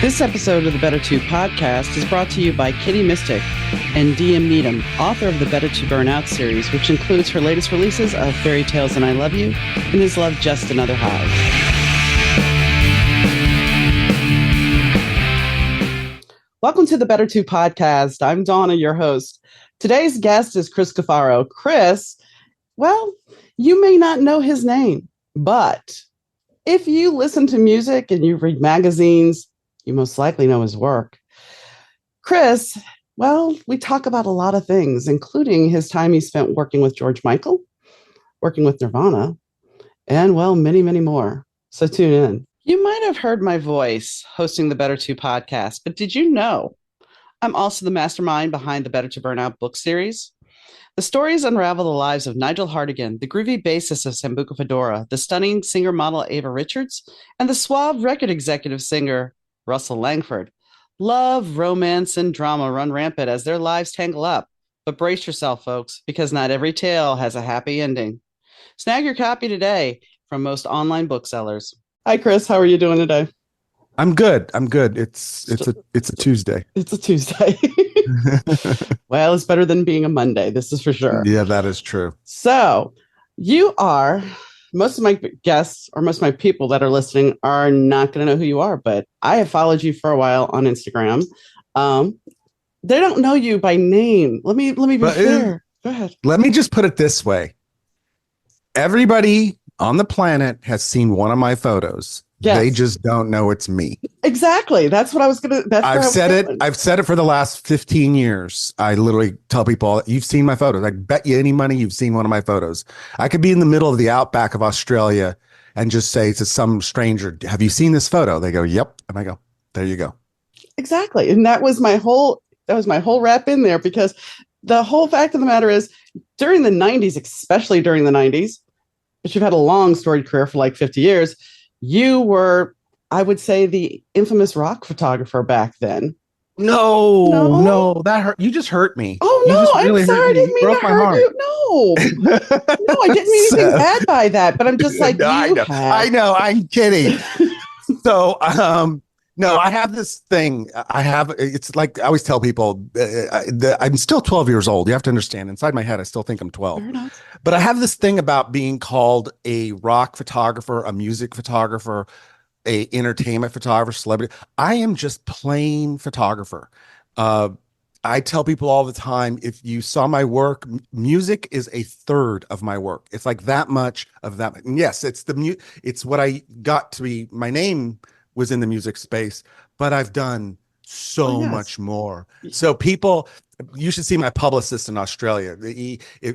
This episode of the Better To podcast is brought to you by Kitty Mystic and DM Needham, author of the Better To Burnout series, which includes her latest releases of Fairy Tales and I Love You and Is Love Just Another High. Welcome to the Better To podcast. I'm Donna, your host. Today's guest is Chris Cuffaro. Chris, well, you may not know his name, but if you listen to music and you read magazines, you most likely know his work. Chris, well, we talk about a lot of things, including his time he spent working with George Michael, working with Nirvana, and, well, many, many more. So tune in. You might have heard my voice hosting the Better To podcast, but did you know I'm also the mastermind behind the Better To Burnout book series? The stories unravel the lives of Nigel Hartigan, the groovy bassist of Sambuca Fedora, the stunning singer-model Ava Richards, and the suave record executive singer Russell Langford. Love, romance, and drama run rampant as their lives tangle up. But brace yourself, folks, because not every tale has a happy ending. Snag your copy today from most online booksellers. Hi, Chris. How are you doing today? I'm good. It's a Tuesday. It's a Tuesday. Well, it's better than being a Monday. This is for sure. Yeah, that is true. So you are, most of my guests or most of my people that are listening are not going to know who you are, but I have followed you for a while on Instagram. They don't know you by name. Let me be fair. Go ahead. Let me just put it this way. Everybody on the planet has seen one of my photos. Yes. They just don't know it's me. Exactly. That's what I was going to. I've said it for the last 15 years. I literally tell people, you've seen my photos. I bet you any money you've seen one of my photos. I could be in the middle of the outback of Australia and just say to some stranger, have you seen this photo? They go, yep. And I go, there you go. Exactly. And that was my whole wrap in there, because the whole fact of the matter is during the 90s, especially during the 90s, but you've had a long storied career for like 50 years. You were, I would say, the infamous rock photographer back then. No, that hurt. You just hurt me. Oh, no, I'm sorry. I didn't mean to hurt you. No, I didn't mean anything bad by that, but I'm just like, I know, I'm kidding. So, no, I have this thing. It's like I always tell people, I'm still 12 years old. You have to understand, inside my head, I still think I'm 12. But I have this thing about being called a rock photographer, a music photographer, a entertainment photographer, celebrity. I am just plain photographer. I tell people all the time, if you saw my work, music is a third of my work. It's like that much of that. And yes, it's what I got to be. My name was in the music space, but I've done so much more. So people, you should see my publicist in Australia.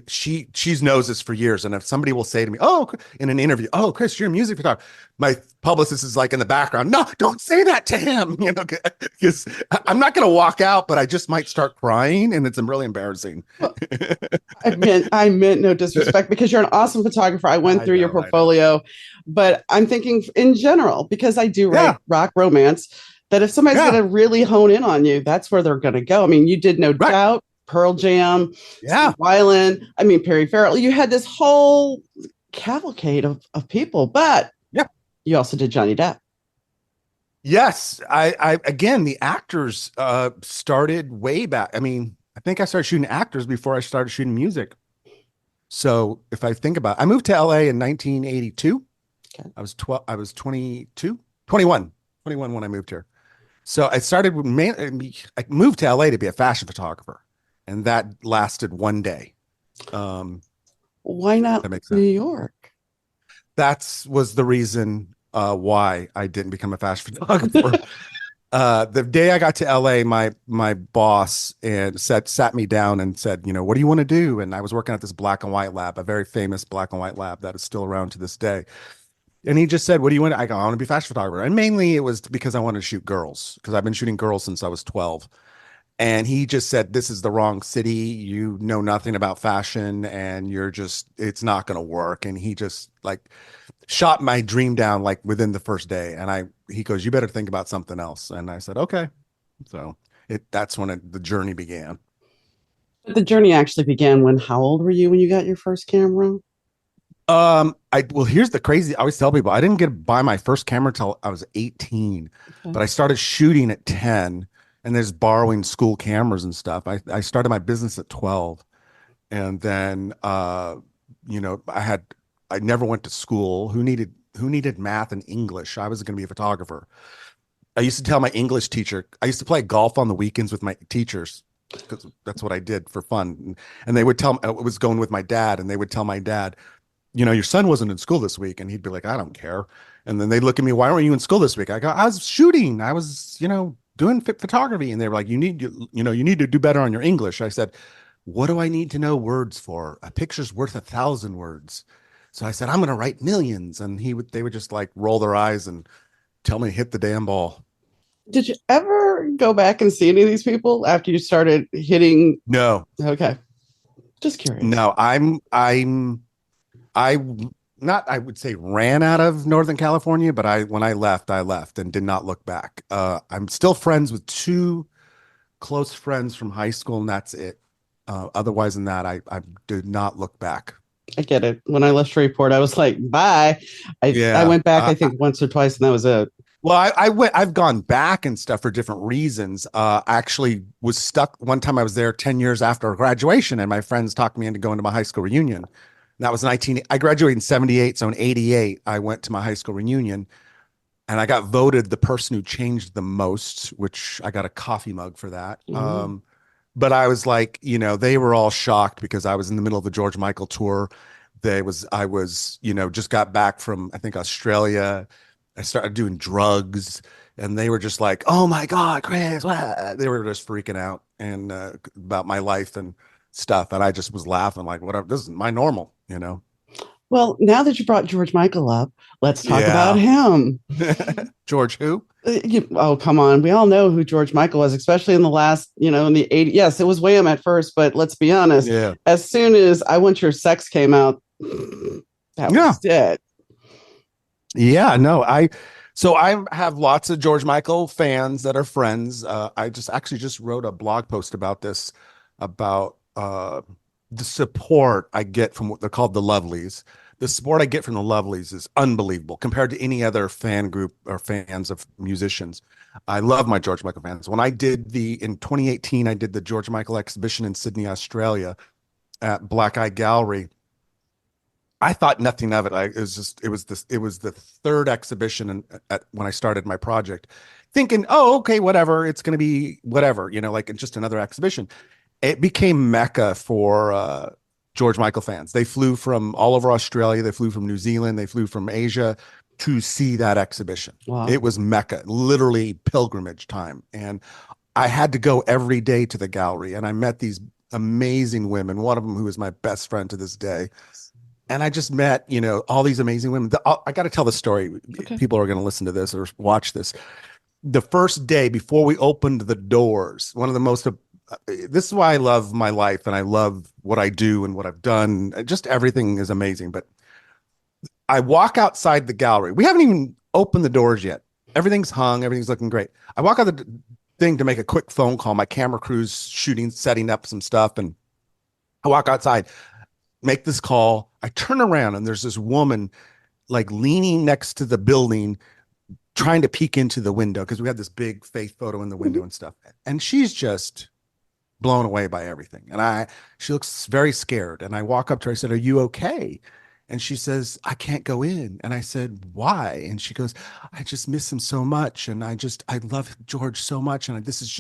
She knows this for years. And if somebody will say to me, oh, in an interview, oh, Chris, you're a music photographer. My publicist is like in the background. No, don't say that to him. Because I'm not going to walk out, but I just might start crying, and it's really embarrassing. Well, I meant no disrespect, because you're an awesome photographer. I went through your portfolio, but I'm thinking in general, because I do write rock romance, that if somebody's going to really hone in on you, that's where they're going to go. I mean, you did No Doubt, Pearl Jam, Steve Weiland, Perry Farrell. You had this whole cavalcade of people, but you also did Johnny Depp. Yes. I again, the actors started way back. I think I started shooting actors before I started shooting music. So if I think about it, I moved to LA in 1982. Okay. I was 21 when I moved here. So I I moved to LA to be a fashion photographer, and that lasted one day. Why not New York? That was the reason why I didn't become a fashion photographer. The day I got to LA, my boss sat me down and said, what do you want to do? And I was working at this black and white lab, a very famous black and white lab that is still around to this day. And he just said, what do you want? I go, I want to be a fashion photographer. And mainly it was because I wanted to shoot girls, because I've been shooting girls since I was 12. And he just said, this is the wrong city. You know nothing about fashion, and it's not going to work. And he just shot my dream down within the first day. And he goes, you better think about something else. And I said, okay. So that's when the journey began. The journey actually began when, how old were you when you got your first camera? I well, here's the crazy. I always tell people I didn't get buy my first camera till I was 18, Okay. but I started shooting at 10, and there's borrowing school cameras and stuff. I started my business at 12, and then I never went to school. Who needed math and English? I was going to be a photographer. I used to tell my English teacher, I used to play golf on the weekends with my teachers because that's what I did for fun. And they would tell me, I was going with my dad, and they would tell my dad, your son wasn't in school this week. And he'd be like, I don't care. And then they look at me, why weren't you in school this week? I go, I was shooting. I was, doing photography. And they were like, you need to do better on your English. I said, what do I need to know words for? A picture's worth 1,000 words. So I said, I'm going to write millions. And they would just like roll their eyes and tell me to hit the damn ball. Did you ever go back and see any of these people after you started hitting? No, Okay. Just curious. no, I not, I would say, ran out of Northern California, but when I left and did not look back. I'm still friends with two close friends from high school, and that's it. Otherwise than that, I did not look back. I get it. When I left Shreveport, I was like, bye. I Yeah. went back, I think, once or twice, and that was it. Well, I've gone back and stuff for different reasons. I actually was stuck one time. I was there 10 years after graduation, and my friends talked me into going to my high school reunion. And that was I graduated in 78. So in 88, I went to my high school reunion, and I got voted the person who changed the most, which I got a coffee mug for that. Mm. But I was like, they were all shocked because I was in the middle of the George Michael tour. I was, just got back from, I think, Australia. I started doing drugs, and they were just like, "Oh my God, Chris!" What? They were just freaking out and about my life and stuff, and I just was laughing like, "Whatever, this is my normal." Well, now that you brought George Michael up, let's talk about Yeah. him. George who? Oh, come on. We all know who George Michael was, especially in the last, in the 80s. Yes, it was Wham at first, but let's be honest. Yeah. As soon as I Want Your Sex came out, that Yeah. was it. Yeah. No, so I have lots of George Michael fans that are friends. I just wrote a blog post about this, about the support I get from what they're called the Lovelies. The support I get from the Lovelies is unbelievable compared to any other fan group or fans of musicians. I love my George Michael fans. When I did in 2018, I did the George Michael exhibition in Sydney, Australia at Black Eye Gallery. I thought nothing of it. It was the third exhibition when I started my project, thinking, oh, okay, whatever. It's going to be whatever, like just another exhibition. It became Mecca for George Michael fans. They flew from all over Australia. They flew from New Zealand. They flew from Asia to see that exhibition. It Wow. was Mecca, literally pilgrimage time. And I had to go every day to the gallery, and I met these amazing women. One of them who is my best friend to this day, and I just met, all these amazing women. I got to tell the story. Okay. People are going to listen to this or watch this. The first day before we opened the doors, one of the most, this is why I love my life and I love what I do and what I've done. Just everything is amazing. But I walk outside the gallery. We haven't even opened the doors yet. Everything's hung. Everything's looking great. I walk out the thing to make a quick phone call. My camera crew's shooting, setting up some stuff. And I walk outside, make this call. I turn around, and there's this woman like leaning next to the building, trying to peek into the window because we had this big faith photo in the window Mhm. and stuff. And she's just blown away by everything. And she looks very scared. And I walk up to her. I said, "Are you okay?" And she says, "I can't go in." And I said, "Why?" And she goes, "I just miss him so much. And I love George so much. And this is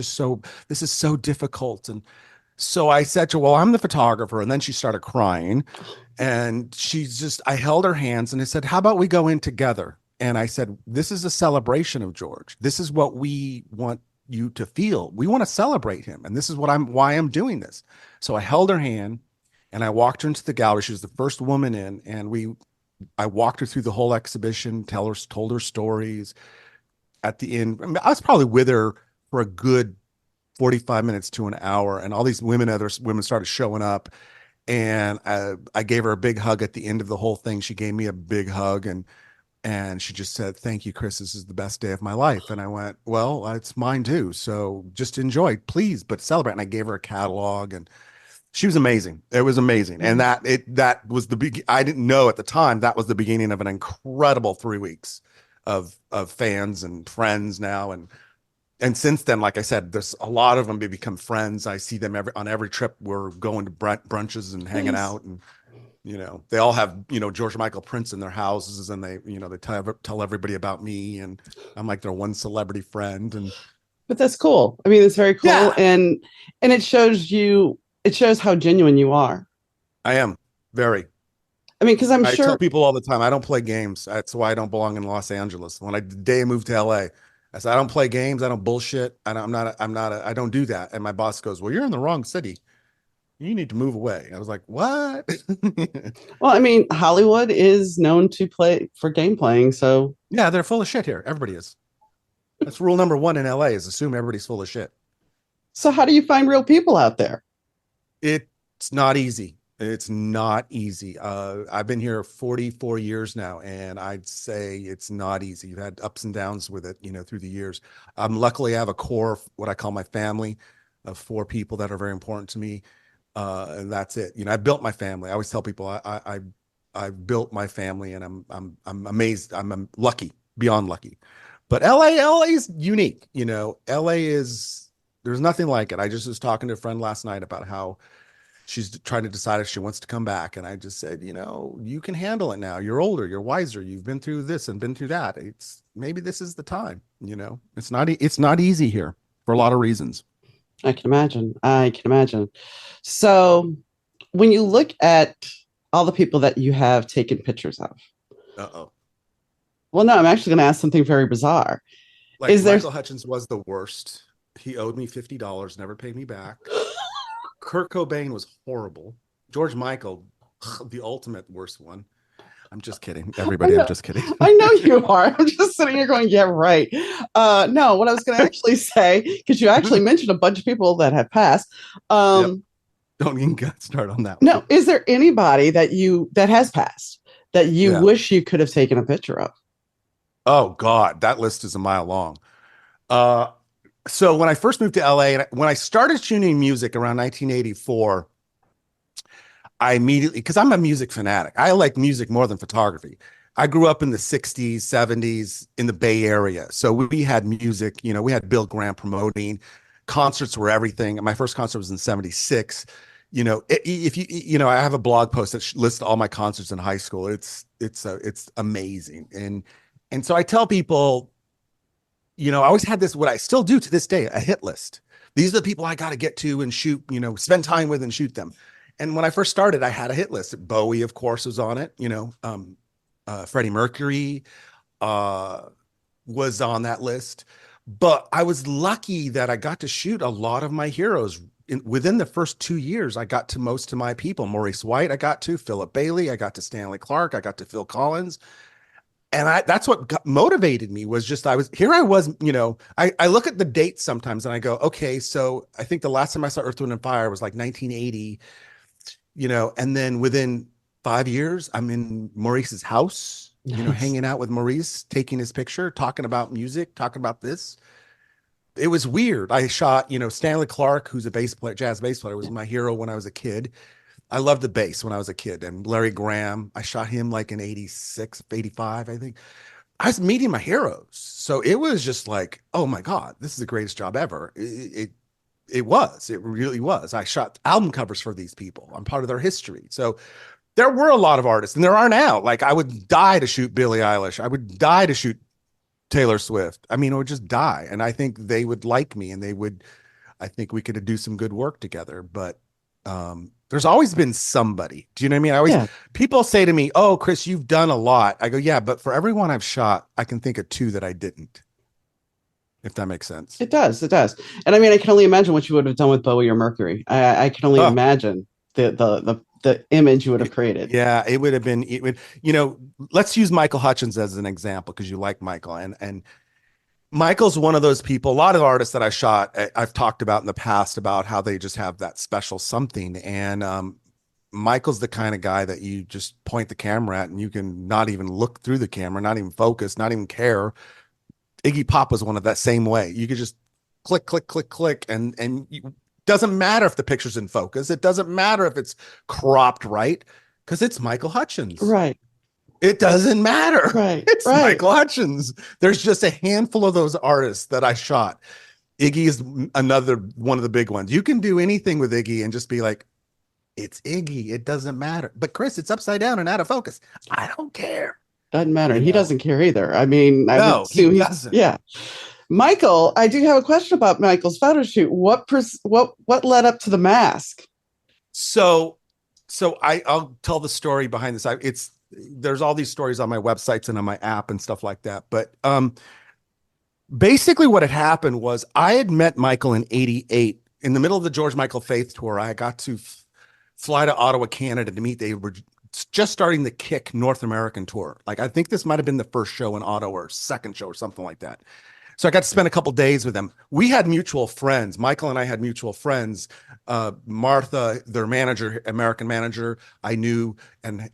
so difficult." And so I said to her, "Well, I'm the photographer." And then she started crying. And I held her hands and I said, "How about we go in together?" And I said, "This is a celebration of George. This is what we want you to feel. We want to celebrate him. And this is why I'm doing this." So I held her hand and I walked her into the gallery. She was the first woman in. And I walked her through the whole exhibition, told her stories. At the end, I mean, I was probably with her for a good 45 minutes to an hour. And all these other women started showing up, and I gave her a big hug at the end of the whole thing. She gave me a big hug, and she just said, "Thank you, Chris. This is the best day of my life." And I went, "Well, it's mine too. So just enjoy, please, but celebrate." And I gave her a catalog, and She was amazing. It was amazing. And that was I didn't know at the time that was the beginning of an incredible 3 weeks of fans and friends now. And since then, like I said, there's a lot of them become friends. I see them on every trip. We're going to brunches and hanging Nice. out, and they all have George Michael prints in their houses, and they tell everybody about me, and I'm like their one celebrity friend. And But that's cool. I mean, it's very cool, yeah, and it shows how genuine you are. I am very. I mean, because I'm I tell sure. people all the time, I don't play games. That's why I don't belong in Los Angeles. The day I moved to LA, I said, I don't play games. I don't bullshit. I don't do that. And my boss goes, well, you're in the wrong city. You need to move away. I was like, what? Well, I mean, Hollywood is known to play for game playing. So, Yeah, they're full of shit here. Everybody is. That's rule number one in LA is assume everybody's full of shit. so how do you find real people out there? It's not easy. It's not easy. I've been here 44 years now, and I'd say it's not easy. You've had ups and downs with it, through the years. Luckily, I have a core of what I call my family of 4 people that are very important to me. And that's it. I built my family. I always tell people I built my family, and I'm amazed. I'm lucky, beyond lucky. But LA is unique. LA is there's nothing like it. I just was talking to a friend last night about how she's trying to decide if she wants to come back. And I just said, you can handle it now. You're older, you're wiser. You've been through this and been through that. Maybe this is the time, it's not easy here for a lot of reasons. I can imagine. I can imagine. So, when you look at all the people that you have taken pictures of, Uh-oh. well, no, I'm actually going to ask something very bizarre. Like Is there? Michael Hutchins was the worst. He owed me $50, never paid me back. Kurt Cobain was horrible. George Michael, the ultimate worst one. I'm just kidding. I Everybody, I'm know, just kidding. I know you are. I'm just sitting here going, yeah, right. No, what I was going to actually say, because you actually mentioned a bunch of people that have passed. Yep. Um, Don't even get started on that no, one. is there anybody that has passed that you Yeah. wish you could have taken a picture of? Oh God, that list is a mile long. Uh, so when I first moved to LA, and when I started tuning music around 1984, I immediately, because I'm a music fanatic, I like music more than photography. I grew up in the 60s, 70s in the Bay Area. So we had music, we had Bill Graham promoting. Concerts were everything. My first concert was in 76. If I have a blog post that lists all my concerts in high school. It's amazing. And so I tell people, I always had this, what I still do to this day, a hit list. These are the people I got to get to and shoot, spend time with and shoot them. And when I first started, I had a hit list. Bowie, of course, was on it. Freddie Mercury uh, was on that list. But I was lucky that I got to shoot a lot of my heroes. Within the first 2 years, I got to most of my people. Maurice White, I got to. Philip Bailey, I got to. Stanley Clarke, I got to. Phil Collins. And that's what motivated me was just I was, I look at the dates sometimes and I go, okay, so I think the last time I saw Earth, Wind, and Fire was like 1980, and then within 5 years, I'm in Maurice's house, Nice. hanging out with Maurice, taking his picture, talking about music, talking about this. It was weird. I shot, Stanley Clarke, who's a bass player, jazz bass player, was my hero when I was a kid. I loved the bass when I was a kid. And Larry Graham, I shot him like in 86, 85, I think. I was meeting my heroes. So it was just like, oh my God, this is the greatest job ever. It really was. I shot album covers for these people. I'm part of their history. So there were a lot of artists, and there are now. Like I would die to shoot Billie Eilish. I would die to shoot Taylor Swift. I mean, I would just die. And I think they would like me, and I think we could do some good work together. But there's always been somebody. Do you know what I mean? Yeah, People say to me, oh, Chris, you've done a lot. I go, yeah, but for everyone I've shot, I can think of 2 that I didn't, if that makes sense. it does. It does. And I mean, I can only imagine what you would have done with Bowie or Mercury. I can only Oh, imagine the image you would have created. yeah, let's use Michael Hutchins as an example because you like Michael. And Michael's one of those people, a lot of artists that I shot, I've talked about in the past about how they just have that special something. And Michael's the kind of guy that you just point the camera at and you can not even look through the camera, not even focus, not even care. Iggy Pop was one of that same way. You could just click, click, click, click, and Doesn't matter if the picture's in focus. It doesn't matter if it's cropped right, because it's Michael Hutchins. Right. It doesn't matter. Right. It's Right. Michael Hutchins. There's just a handful of those artists that I shot. Iggy is another one of the big ones. You can do anything with Iggy and just be like, it's Iggy. It doesn't matter. But Chris, it's upside down and out of focus. I don't care. Doesn't matter. You And he know? doesn't care either. I mean, I would No, he assume doesn't. yeah. Michael, I do have a question about Michael's photo shoot. What led up to the mask? So I'll tell the story behind this. There's all these stories on my websites and on my app and stuff like that. But basically what had happened was I had met Michael in 88 in the middle of the George Michael Faith tour. I got to fly to Ottawa, Canada to meet. They were just starting the Kick North American tour. Like, I think this might have been the first show in Ottawa or second show or something like that. So I got to spend a couple days with them. We had mutual friends. Michael and I had mutual friends. Martha, their manager, American manager, I knew, and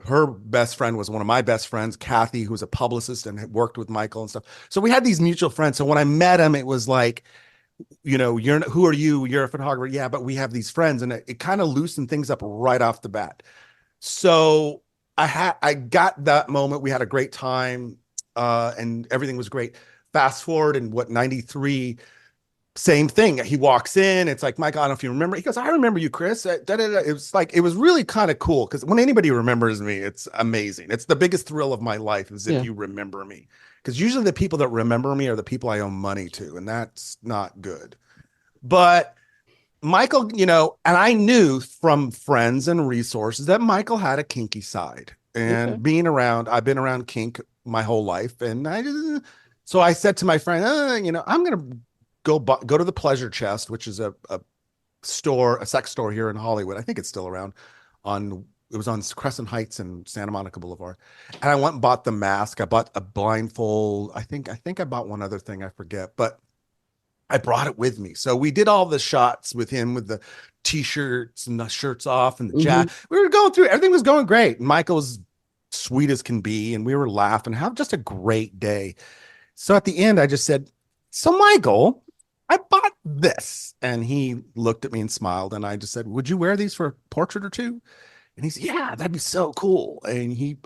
her best friend was one of my best friends, Kathy, who was a publicist and had worked with Michael and stuff. So we had these mutual friends. So when I met him, it was like, who are you? You're a photographer. Yeah, but we have these friends, and it kind of loosened things up right off the bat. So I got that moment. We had a great time, and everything was great. Fast forward in 93, same thing. He walks in. It's like, Mike, I don't know if you remember. He goes, I remember you, Chris. It was like, it was really kind of cool because when anybody remembers me, it's amazing. It's the biggest thrill of my life is if you remember me. Because usually the people that remember me are the people I owe money to, and that's not good. But Michael, and I knew from friends and resources that Michael had a kinky side. And I've been around kink my whole life. And so I said to my friend, I'm going to go to the Pleasure Chest, which is a sex store here in Hollywood. I think it's still around. It was on Crescent Heights and Santa Monica Boulevard. And I went and bought the mask. I bought a blindfold. I think I bought one other thing. I forget, but I brought it with me. So we did all the shots with him with the t-shirts and the shirts off and the jacket. We were going through, everything was going great. Michael was sweet as can be. And we were laughing, have just a great day. So at the end, I just said, so Michael, I bought this. And he looked at me and smiled. And I just said, would you wear these for a portrait or two? And he said, yeah, that'd be so cool. And he,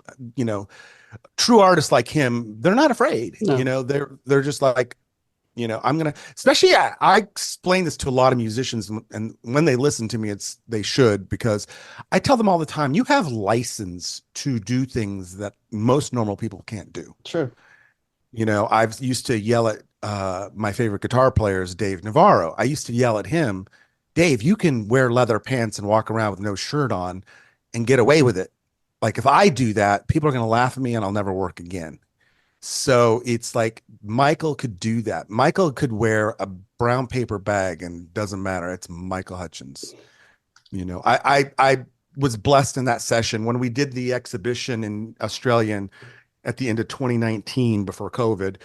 true artists like him, they're not afraid. No. They're just like, I'm going to, especially, I explain this to a lot of musicians, and when they listen to me, they should, because I tell them all the time, you have license to do things that most normal people can't do. True. I've used to yell at my favorite guitar player is Dave Navarro. I used to yell at him, Dave, you can wear leather pants and walk around with no shirt on and get away with it. Like, if I do that, people are going to laugh at me and I'll never work again. So it's like Michael could do that. Michael could wear a brown paper bag and doesn't matter. It's Michael Hutchins. I was blessed in that session when we did the exhibition in Australia at the end of 2019 before COVID.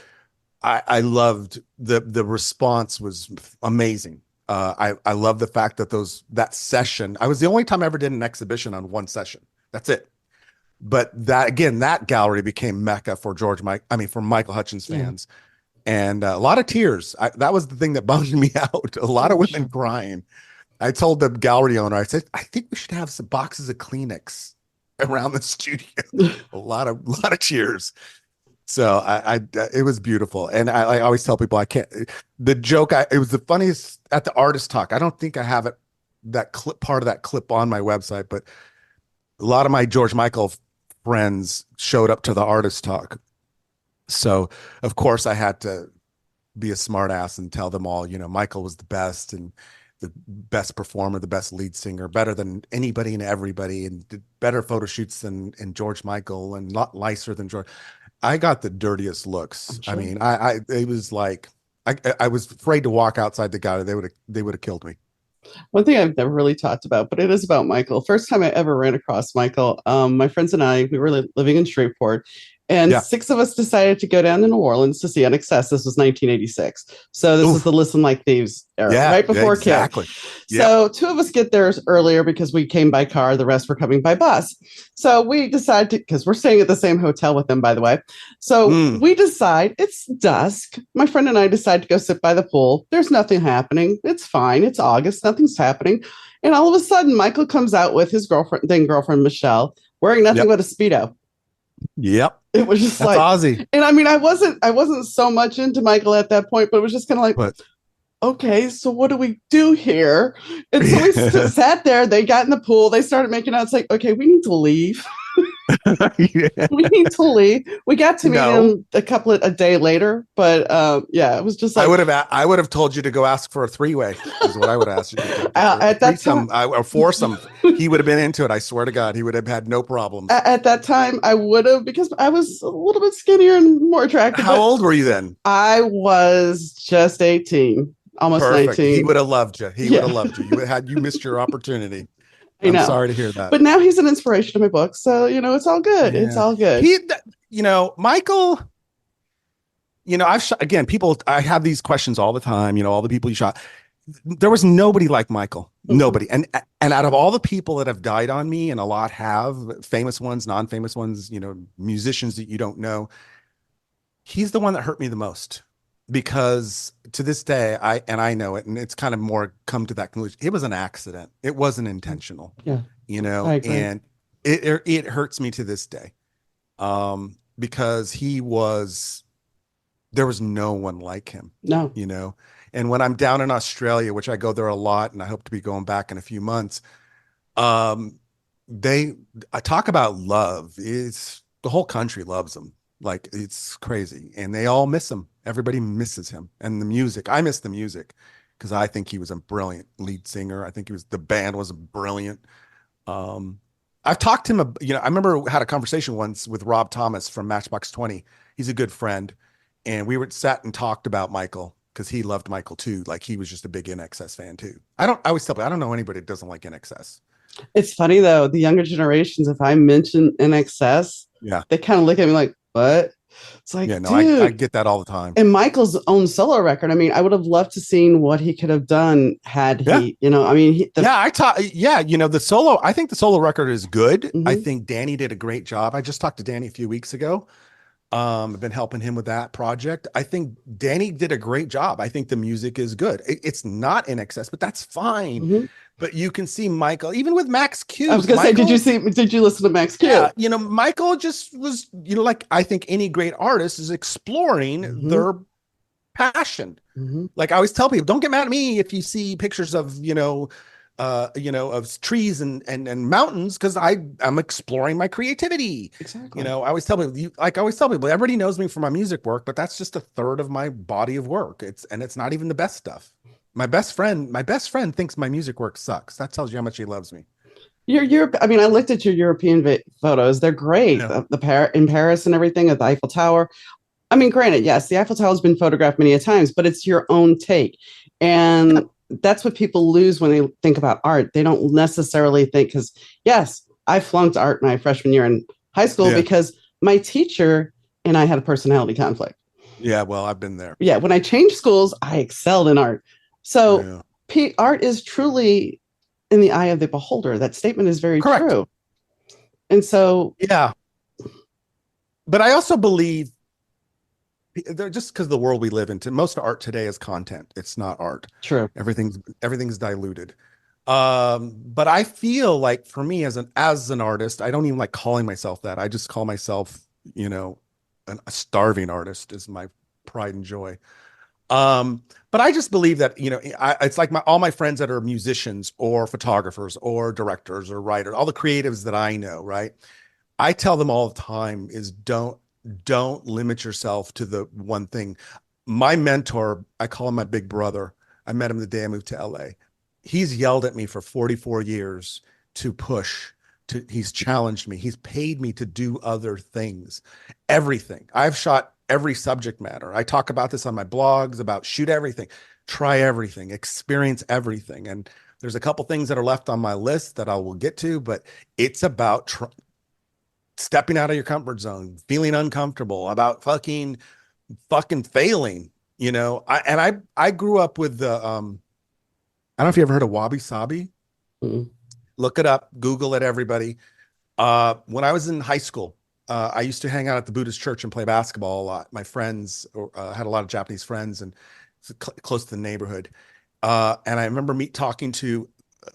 I loved the response was amazing. I love the fact that that session, I was the only time I ever did an exhibition on one session. That's it. But that gallery became Mecca for for Michael Hutchins fans. And a lot of tears. That was the thing that bummed me out. A lot of women crying. I told the gallery owner, I said, I think we should have some boxes of Kleenex around the studio. a lot of tears. So it was beautiful. And I always tell people, the joke, it was the funniest at the artist talk. I don't think I have part of that clip on my website, but a lot of my George Michael friends showed up to the artist talk. So of course I had to be a smart ass and tell them all, Michael was the best and the best performer, the best lead singer, better than anybody and everybody, and did better photo shoots than George Michael, and not nicer than George. I got the dirtiest looks. Sure. I mean, it was like, I was afraid to walk outside the gallery. They would have killed me. One thing I've never really talked about, but it is about Michael. First time I ever ran across Michael, my friends and I, we were living in Shreveport, And Yeah. 6 of us decided to go down to New Orleans to see NXS. This was 1986. So this is Oof. the Listen Like Thieves era, Yeah, right before Kim. exactly. Yep. So 2 of us get there earlier because we came by car. The rest were coming by bus. So we decide to, because we're staying at the same hotel with them, by the way. So Mm. we decide it's dusk. My friend and I decide to go sit by the pool. There's nothing happening. It's fine. It's August. Nothing's happening. And all of a sudden, Michael comes out with his girlfriend, Michelle, wearing nothing Yep. but a Speedo. Yep. It was just That's like, Ozzy. and I mean, I wasn't so much into Michael at that point, but it was just kind of like, But okay, so what do we do here? And so we sat there. They got in the pool. They started making out. It's like, okay, we need to leave. yeah. We need to leave. We got to meet No. him a day later, but yeah, it was just like I would have told you to go ask for a three-way is what I would ask you to do. A at that time. threesome, or foursome. He would have been into it. I swear to God, he would have had no problems. At that time, I would have because I was a little bit skinnier and more attractive. How But old were you then? I was just 18, almost Perfect. He 19. would have loved you. He would Yeah, have loved you. You missed your opportunity. I I'm know. sorry to hear that. But now he's an inspiration to my book, so it's all good. It's Yeah. all good. Michael, I've shot again, people, I have these questions all the time, all the people you shot. There was nobody like Michael. Mhm. Nobody. And out of all the people that have died on me, and a lot have, famous ones, non-famous ones, musicians that you don't know, he's the one that hurt me the most. Because to this day, I know it, and it's kind of more come to that conclusion. It was an accident. It wasn't intentional, Yeah, I agree. and it hurts me to this day. Because there was no one like him, No. you know. And when I'm down in Australia, which I go there a lot, and I hope to be going back in a few months, um, I talk about love. It's the whole country loves him. Like, it's crazy, and they all miss him. Everybody misses him, and the music. I miss the music because I think he was a brilliant lead singer. I think the band was brilliant. Um, I've talked to him, I remember had a conversation once with Rob Thomas from Matchbox 20. He's a good friend. And we were sat and talked about Michael because he loved Michael too. Like, he was just a big NXS fan too. I always tell people, I don't know anybody that doesn't like NXS. It's funny though, the younger generations, if I mention NXS, Yeah. they kind of look at me like, what? It's like, Yeah. No, I dude. get that all the time. And Michael's own solo record. I mean, I would have loved to seen what he could have done had Yeah. he, I mean, I think the solo record is good. I Mhm. think Danny did a great job. I just talked to Danny a few weeks ago. I've been helping him with that project. I think Danny did a great job. I think the music is good. It's not in excess, but that's fine. Mhm. But you can see Michael, even with Max Q. I was gonna say, did you listen to Max Q? Yeah, Michael just was, like I think any great artist is exploring Mhm. their passion. Mhm. Like I always tell people, don't get mad at me if you see pictures of, of trees and mountains, because I'm exploring my creativity. Exactly. I always tell people, everybody knows me for my music work, but that's just a third of my body of work. It's not even the best stuff. My best friend thinks my music work sucks. That tells you how much he loves me. I mean, I looked at your European photos. They're great. Yeah. In Paris and everything at the Eiffel Tower. I mean, granted, yes, the Eiffel Tower has been photographed many a times, but it's your own take. And that's what people lose when they think about art. They don't necessarily think, because yes, I flunked art my freshman year in high school Yeah. because my teacher and I had a personality conflict. Yeah, well, I've been there. Yeah, when I changed schools, I excelled in art. So art is truly in the eye of the beholder. That statement is very Correct. true. And so, yeah. But I also believe just because the world we live in, most art today is content. It's not art. true. Everything's diluted. But I feel like for me as an artist, I don't even like calling myself that. I just call myself, a starving artist is my pride and joy. But I just believe that, it's like all my friends that are musicians or photographers or directors or writers, all the creatives that I know, right? I tell them all the time is don't limit yourself to the one thing. My mentor, I call him my big brother. I met him the day I moved to LA. He's yelled at me for 44 years to push. He's challenged me. He's paid me to do other things. Everything. I've shot every subject matter. I talk about this on my blogs about shoot everything, try everything, experience everything. And there's a couple things that are left on my list that I will get to, but it's about stepping out of your comfort zone, feeling uncomfortable about fucking failing. I grew up with the I don't know if you ever heard of wabi sabi. Mm. Look it up, Google it, everybody. When I was in high school, I used to hang out at the Buddhist church and play basketball a lot. My friends had a lot of Japanese friends, and it's close to the neighborhood. And I remember me talking to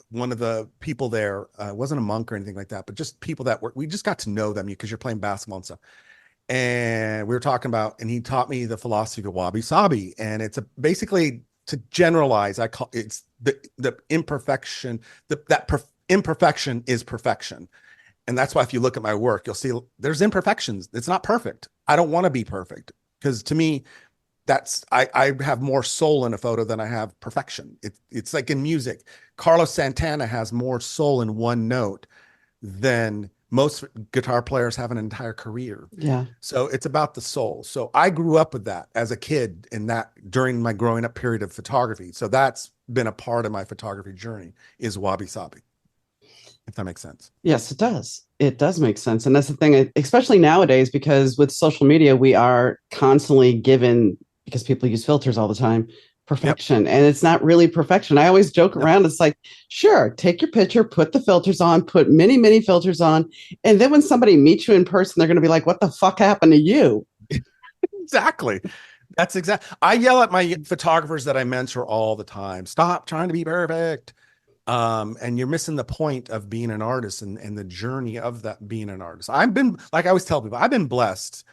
one of the people there. It wasn't a monk or anything like that, but just people that we just got to know them because you're playing basketball and stuff. And we were talking about, and he taught me the philosophy of wabi sabi, and it's basically, to generalize, I call it's the imperfection, imperfection is perfection. And that's why if you look at my work, you'll see there's imperfections. It's not perfect. I don't want to be perfect, because to me, I have more soul in a photo than I have perfection. It's like in music. Carlos Santana has more soul in one note than most guitar players have an entire career. Yeah. So it's about the soul. So I grew up with that as a kid, in that during my growing up period of photography. So that's been a part of my photography journey, is wabi sabi, if that makes sense. Yes, it does. It does make sense. And that's the thing, especially nowadays, because with social media, we are constantly given, because people use filters all the time, Yep. perfection. And it's not really perfection. I always joke No, around. It's like, sure, take your picture, put the filters on, put many, many filters on. And then when somebody meets you in person, they're going to be like, what the fuck happened to you? exactly. That's exact. I yell at my photographers that I mentor all the time. Stop trying to be perfect. And you're missing the point of being an artist, and the journey of that being an artist. Like I always tell people, I've been blessed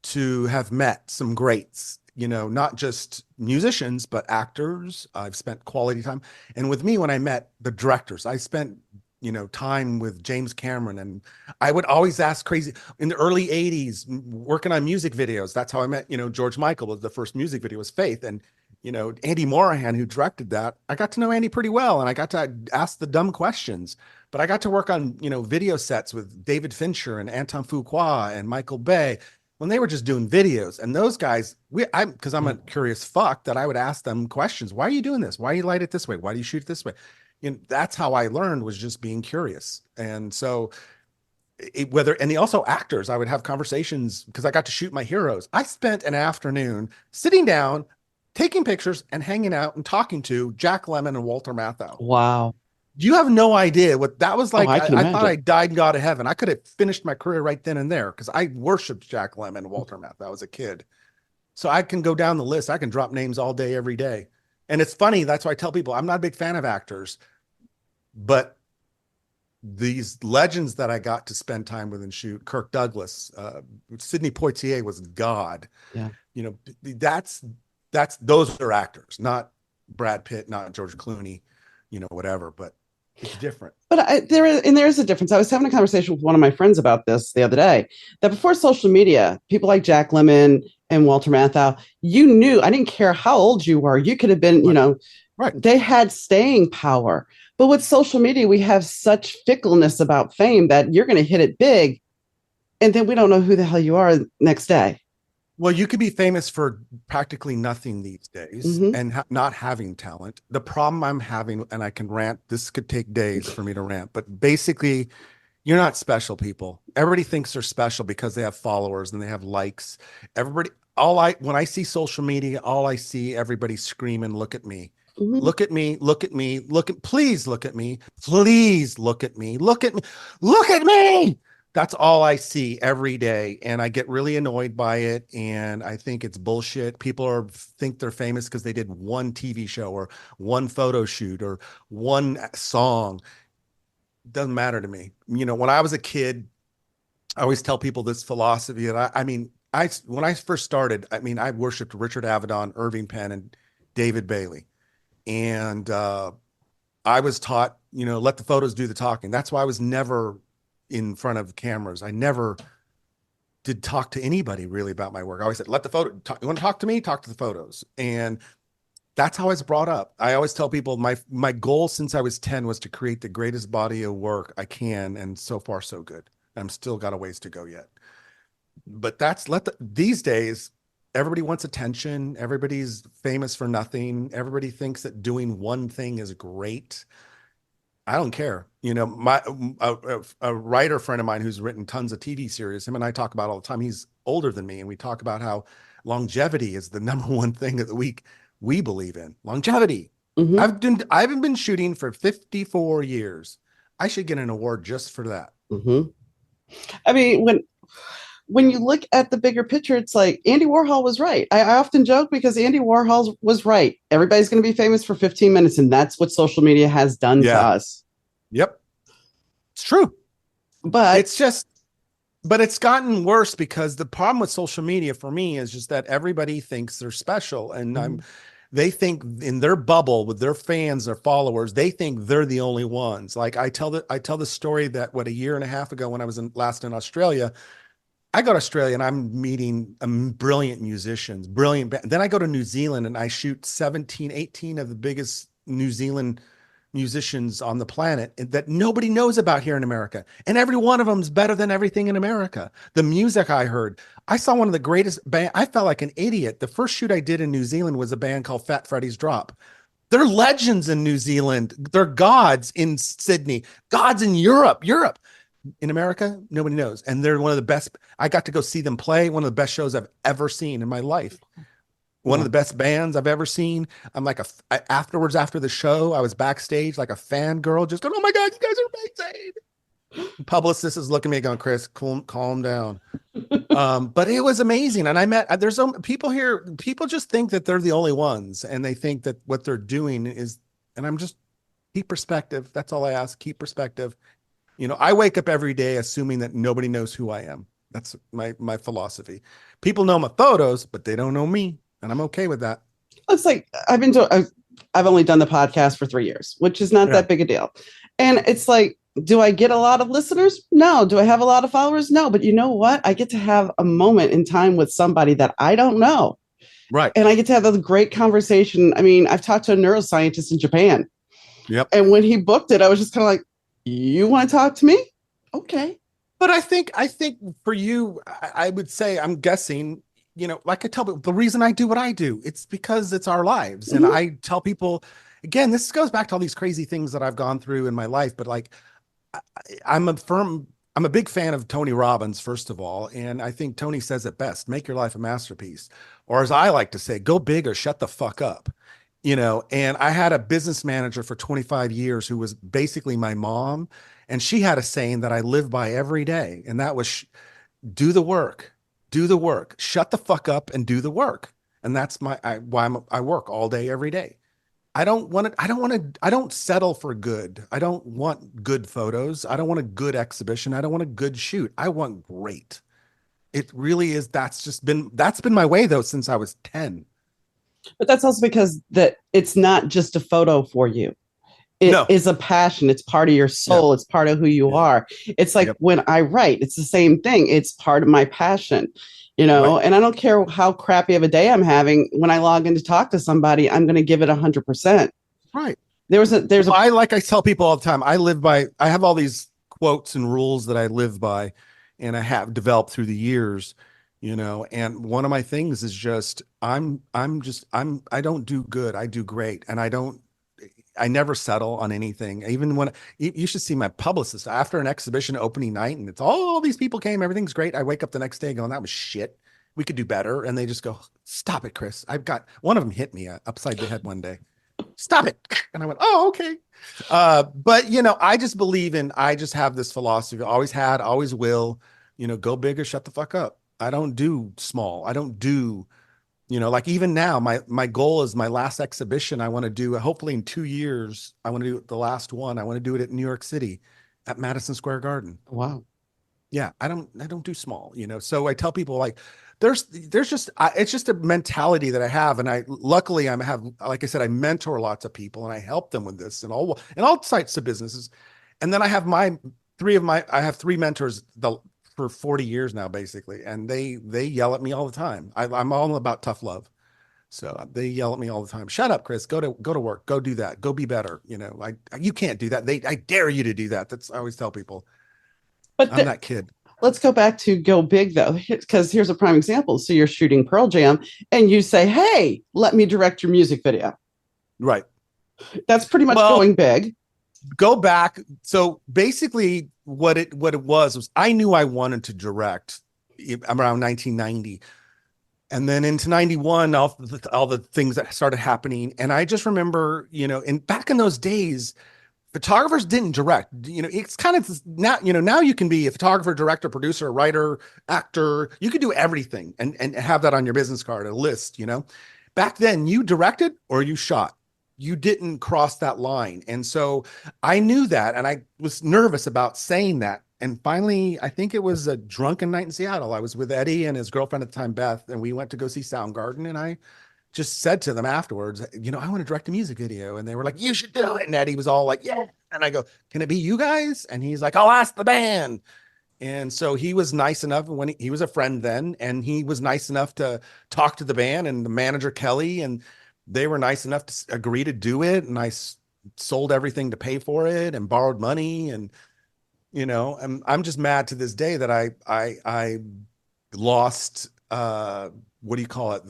to have met some greats, not just musicians, but actors. I've spent quality time. And with me, when I met the directors, I spent, time with James Cameron. And I would always ask crazy in the early 80s, working on music videos. That's how I met, George Michael. Was the first music video was Faith. And, Andy Morahan, who directed that, I got to know Andy pretty well. And I got to ask the dumb questions. But I got to work on, video sets with David Fincher and Anton Fuqua and Michael Bay, when they were just doing videos. And those guys, because I'm a curious fuck, that I would ask them questions. Why are you doing this? Why do you light it this way? Why do you shoot it this way? That's how I learned, was just being curious. And so and also actors, I would have conversations because I got to shoot my heroes. I spent an afternoon sitting down, taking pictures and hanging out and talking to Jack Lemmon and Walter Matthau. Wow. You have no idea what that was like. I can I thought imagine. I died and got to heaven. I could have finished my career right then and there, because I worshiped Jack Lemmon and Walter Matthau as a kid. So I can go down the list. I can drop names all day, every day. And it's funny. That's why I tell people I'm not a big fan of actors, but these legends that I got to spend time with and shoot, Kirk Douglas, Sidney Poitier was God. Yeah. That's those are actors, not Brad Pitt, not George Clooney, whatever. But it's different. But there is a difference. I was having a conversation with one of my friends about this the other day, that before social media, people like Jack Lemmon and Walter Matthau, you knew, I didn't care how old you were. You could have been, Right. they had staying power. But with social media, we have such fickleness about fame that you're going to hit it big, and then we don't know who the hell you are next day. Well, you could be famous for practically nothing these days, Mm-hmm. and not having talent. The problem I'm having, and I can rant, this could take days for me to rant, but basically, you're not special, people. Everybody thinks they're special because they have followers and they have likes. When I see social media, all I see, everybody screaming, look at me. Mm-hmm. Look at me, look at me, please look at me, please look at me, look at me, look at me. That's all I see every day. And I get really annoyed by it. And I think it's bullshit. People think they're famous because they did one TV show or one photo shoot or one song. Doesn't matter to me. When I was a kid, I always tell people this philosophy. And when I first started, I worshiped Richard Avedon, Irving Penn, and David Bailey. And I was taught, let the photos do the talking. That's why I was never in front of cameras. I never did talk to anybody really about my work. I always said, let the photo talk. You want to talk to me? Talk to the photos. And that's how I was brought up. I always tell people my goal since I was 10 was to create the greatest body of work I can. And so far, so good. I'm still got a ways to go yet. But these days, everybody wants attention. Everybody's famous for nothing. Everybody thinks that doing one thing is great. I don't care. You know, a writer friend of mine who's written tons of TV series, him and I talk about all the time. He's older than me, and we talk about how longevity is the number one thing that we believe in. Longevity. Mm-hmm. I've been shooting for 54 years. I should get an award just for that. Mm-hmm. I mean, when you look at the bigger picture, it's like Andy Warhol was right. I often joke because Andy Warhol was right. Everybody's going to be famous for 15 minutes, and that's what social media has done to us. Yep. It's true. But it's gotten worse because the problem with social media for me is just that everybody thinks they're special, and they think in their bubble with their fans, their followers, they think they're the only ones. Like I tell the story that a year and a half ago when I was last in Australia, I go to Australia and I'm meeting brilliant musicians, Then I go to New Zealand and I shoot 17, 18 of the biggest New Zealand musicians on the planet that nobody knows about here in America. And every one of them is better than everything in America. The music I heard, I saw one of the greatest band. I felt like an idiot. The first shoot I did in New Zealand was a band called Fat Freddy's Drop. They're legends in New Zealand. They're gods in Sydney, gods in Europe. In America, nobody knows. And they're one of the best. I got to go see them play. One of the best shows I've ever seen in my life. One of the best bands I've ever seen. I'm like afterwards, after the show, I was backstage like a fangirl, just going, "Oh my God, you guys are amazing." Publicist is looking at me going, "Chris, calm down." But it was amazing. And I met, there's people here, people just think that they're the only ones. And they think that what they're doing is, and I'm just, keep perspective. That's all I ask. Keep perspective. You know, I wake up every day assuming that nobody knows who I am. That's my philosophy. People know my photos, but they don't know me. And I'm okay with that. It's like I've only done the podcast for 3 years, which is not that big a deal. And it's like, do I get a lot of listeners? No. Do I have a lot of followers? No. But you know what? I get to have a moment in time with somebody that I don't know. Right. And I get to have a great conversation. I mean, I've talked to a neuroscientist in Japan. Yep. And when he booked it, I was just kind of like, you want to talk to me? Okay. But I think for you, I would say, I'm guessing, you know, like I tell people, the reason I do what I do, it's because it's our lives. Mm-hmm. And I tell people, again, this goes back to all these crazy things that I've gone through in my life. But like, I'm a big fan of Tony Robbins, first of all. And I think Tony says it best: make your life a masterpiece. Or as I like to say, go big or shut the fuck up. You know, and I had a business manager for 25 years who was basically my mom. And she had a saying that I live by every day. And that was, do the work, shut the fuck up and do the work. And that's why I work all day, every day. I don't settle for good. I don't want good photos. I don't want a good exhibition. I don't want a good shoot. I want great. It really is. That's been my way though, since I was 10. But that's also because that it's not just a photo for you. It is a passion. It's part of your soul. Yeah. It's part of who you are. It's like when I write, it's the same thing. It's part of my passion, you know, and I don't care how crappy of a day I'm having. When I log in to talk to somebody, I'm going to give it 100%. Right. Like I tell people all the time, I have all these quotes and rules that I live by, and I have developed through the years. You know, and one of my things is just, I don't do good. I do great. And I never settle on anything. Even when you should see my publicist after an exhibition opening night and it's all these people came, everything's great. I wake up the next day going, that was shit. We could do better. And they just go, stop it, Chris. One of them hit me upside the head one day. Stop it. And I went, oh, okay. But you know, I just have this philosophy, always had, always will, you know, go big or shut the fuck up. I don't do small. I don't do, you know, like even now, my goal is my last exhibition. I want to do, hopefully in 2 years, I want to do the last one. I want to do it at New York City at Madison Square Garden. Wow. Yeah. I don't do small, you know? So I tell people like, it's just a mentality that I have. And luckily like I said, I mentor lots of people and I help them with this and all types of businesses. And then I have I have 3 mentors, for 40 years now, basically. And they yell at me all the time. I'm all about tough love. So they yell at me all the time. Shut up, Chris, go to work, go do that. Go be better. You know, you can't do that. I dare you to do that. I always tell people, but I'm that kid. Let's go back to go big though, because here's a prime example. So you're shooting Pearl Jam and you say, hey, let me direct your music video. Right. That's pretty much going big. go back. So basically what it was I knew I wanted to direct around 1990. And then into 91, all the things that started happening. And I just remember, and back in those days, photographers didn't direct. It's kind of now, now you can be a photographer, director, producer, writer, actor. You could do everything and have that on your business card, a list. Back then, you directed or you shot. You didn't cross that line. And so I knew that. And I was nervous about saying that. And finally, I think it was a drunken night in Seattle. I was with Eddie and his girlfriend at the time, Beth, and we went to go see Soundgarden. And I just said to them afterwards, I want to direct a music video. And they were like, you should do it. And Eddie was all like, yeah. And I go, can it be you guys? And he's like, I'll ask the band. And so he was nice enough when he was a friend then, and he was nice enough to talk to the band and the manager, Kelly, and they were nice enough to agree to do it. And I sold everything to pay for it and borrowed money. And, I'm just mad to this day that I lost, what do you call it?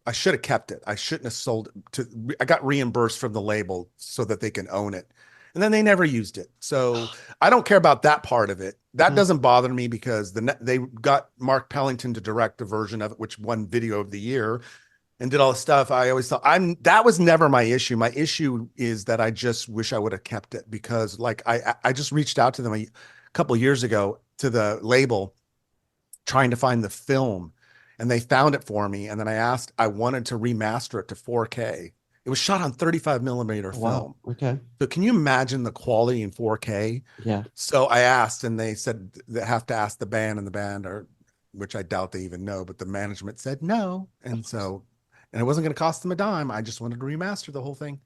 I should have kept it. I shouldn't have sold it I got reimbursed from the label so that they can own it. And then they never used it. So I don't care about that part of it. That doesn't bother me because they got Mark Pellington to direct a version of it, which won video of the year and did all the stuff. I always thought that was never my issue. My issue is that I just wish I would have kept it because like I just reached out to them a couple of years ago to the label trying to find the film, and they found it for me. And then I wanted to remaster it to 4K. It was shot on 35 millimeter film. Wow. Okay. So can you imagine the quality in 4K? Yeah. So I asked, and they said they have to ask the band, and the band which I doubt they even know, but the management said no. And it wasn't going to cost them a dime. I just wanted to remaster the whole thing.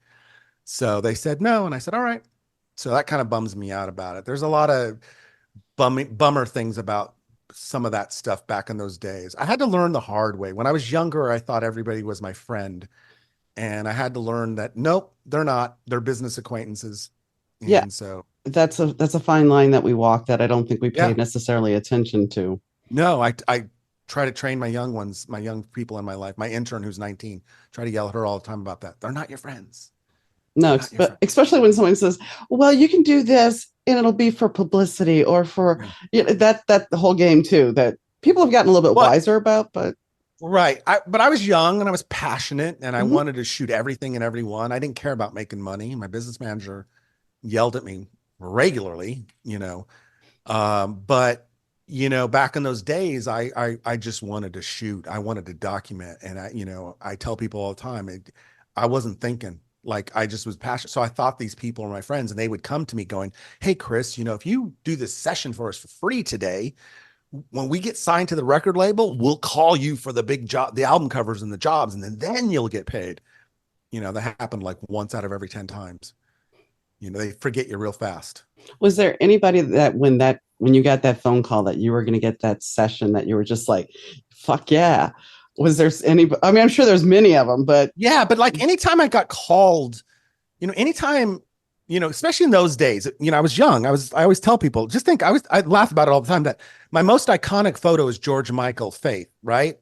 So they said no. And I said, all right. So that kind of bums me out about it. There's a lot of bummer things about some of that stuff back in those days. I had to learn the hard way. When I was younger, I thought everybody was my friend. And I had to learn that, nope, they're not. They're business acquaintances. And yeah. So that's a fine line that we walk that I don't think we pay necessarily attention to. No, I try to train my young people in my life. My intern who's 19, try to yell at her all the time about that. They're not your friends. No, especially when someone says, well, you can do this and it'll be for publicity or for that the whole game too, that people have gotten a little bit wiser about, but right. But I was young and I was passionate and I wanted to shoot everything and everyone. I didn't care about making money. My business manager yelled at me regularly, but back in those days, I just wanted to shoot. I wanted to document. And I tell people all the time, I wasn't thinking. Like I just was passionate. So I thought these people were my friends and they would come to me going, hey, Chris, if you do this session for us for free today, when we get signed to the record label, we'll call you for the big job, the album covers and the jobs, and then you'll get paid. That happened like once out of every 10 times. They forget you real fast. Was there anybody that when you got that phone call that you were going to get that session that you were just like, fuck yeah? Was there any? I mean, I'm sure there's many of them, but yeah, but like anytime I got called, anytime, especially in those days, I was young. I always tell people, just think, I laugh about it all the time that my most iconic photo is George Michael, Faith, right?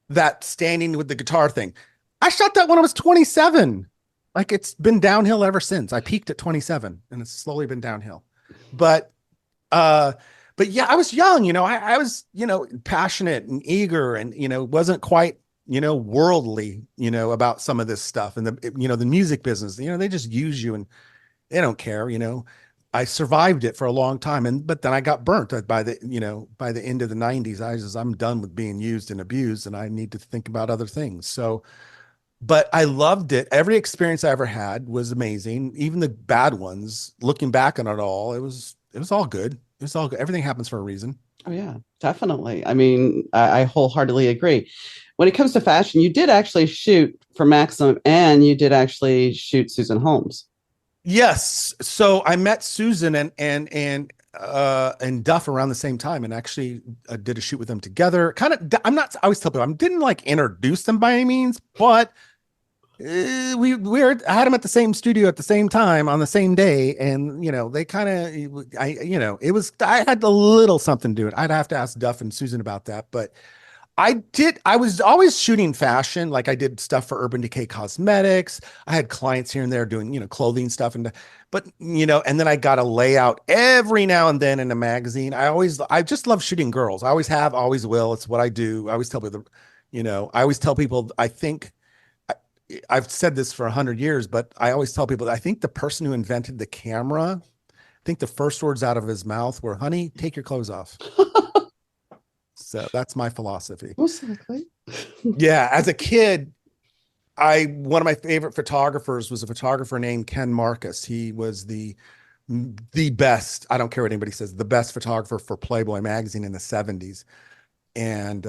That standing with the guitar thing. I shot that when I was 27. Like it's been downhill ever since. I peaked at 27 and it's slowly been downhill. But yeah, I was young, I was, passionate and eager and, wasn't quite, worldly, about some of this stuff and the music business, they just use you and they don't care, I survived it for a long time. But then I got burnt by the end of the 90s. I'm done with being used and abused and I need to think about other things. So, but I loved it. Every experience I ever had was amazing. Even the bad ones, looking back on it all, it was all good. It was all good. Everything happens for a reason. Oh yeah, definitely. I mean, I wholeheartedly agree. When it comes to fashion, you did actually shoot for Maxim and you did actually shoot Susan Holmes. Yes. So I met Susan and Duff around the same time and actually did a shoot with them together. I always tell people I didn't like introduce them by any means, but I had them at the same studio at the same time on the same day. And, they kind of, I had a little something to do it. I'd have to ask Duff and Susan about that, but I was always shooting fashion. Like I did stuff for Urban Decay Cosmetics. I had clients here and there doing, clothing stuff but and then I got a layout every now and then in a magazine. I just love shooting girls. I always have, always will. It's what I do. I always tell people, I always tell people, I think I, I've said this for 100 years, but I always tell people, I think the person who invented the camera, I think the first words out of his mouth were, honey, take your clothes off. So that's my philosophy. Most likely. Yeah, as a kid, one of my favorite photographers was a photographer named Ken Marcus. He was the best, I don't care what anybody says, the best photographer for Playboy magazine in the 70s. And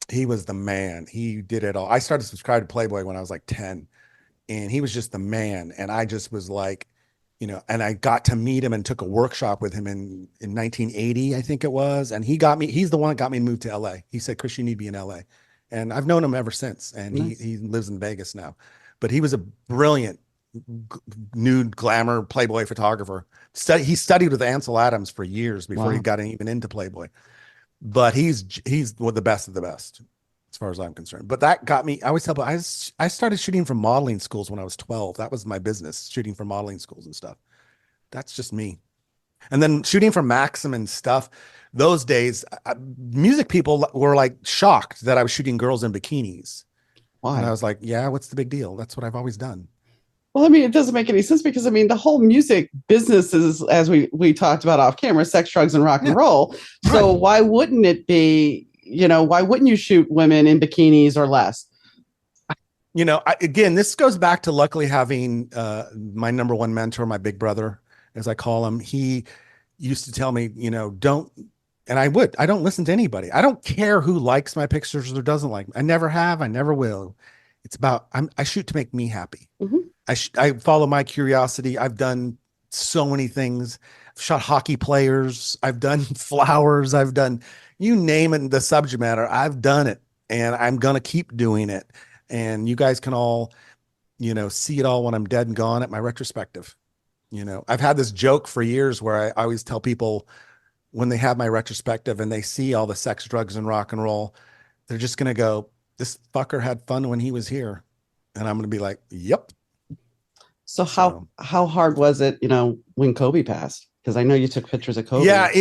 he was the man. He did it all. I started to subscribe to Playboy when I was like 10, and he was just the man. And I just was like, and I got to meet him and took a workshop with him in 1980, I think it was. And he's the one that got me to move to LA. He said, Chris, you need to be in LA. And I've known him ever since. And Nice. he lives in Vegas now. But he was a brilliant nude glamour Playboy photographer. He studied with Ansel Adams for years before he Wow. got even into Playboy. But he's one of the best of the best, as far as I'm concerned. But that got me. I always tell people I started shooting for modeling schools when I was 12. That was my business, shooting for modeling schools and stuff. That's just me. And then shooting for Maxim and stuff. Those days, music people were like shocked that I was shooting girls in bikinis. And I Why? was like, yeah, what's the big deal? That's what I've always done. Well, I mean, it doesn't make any sense because I mean, the whole music business is, as we talked about off camera, sex, drugs, and rock and Yeah, roll. So right. why wouldn't it be? Why wouldn't you shoot women in bikinis or less? Again, this goes back to luckily having my number one mentor, my big brother, as I call him. He used to tell me, don't, and I don't listen to anybody. I don't care who likes my pictures or doesn't like. I never have. I never will. It's about, I shoot to make me happy. Mhm. I follow my curiosity. I've done so many things. I've shot hockey players. I've done flowers. I've done, you name it, the subject matter. I've done it, and I'm going to keep doing it. And you guys can all, see it all when I'm dead and gone at my retrospective. I've had this joke for years where I always tell people when they have my retrospective and they see all the sex, drugs, and rock and roll, they're just going to go, this fucker had fun when he was here. And I'm going to be like, yep. So So how hard was it, when Kobe passed? Because I know you took pictures of yeah, Kobe.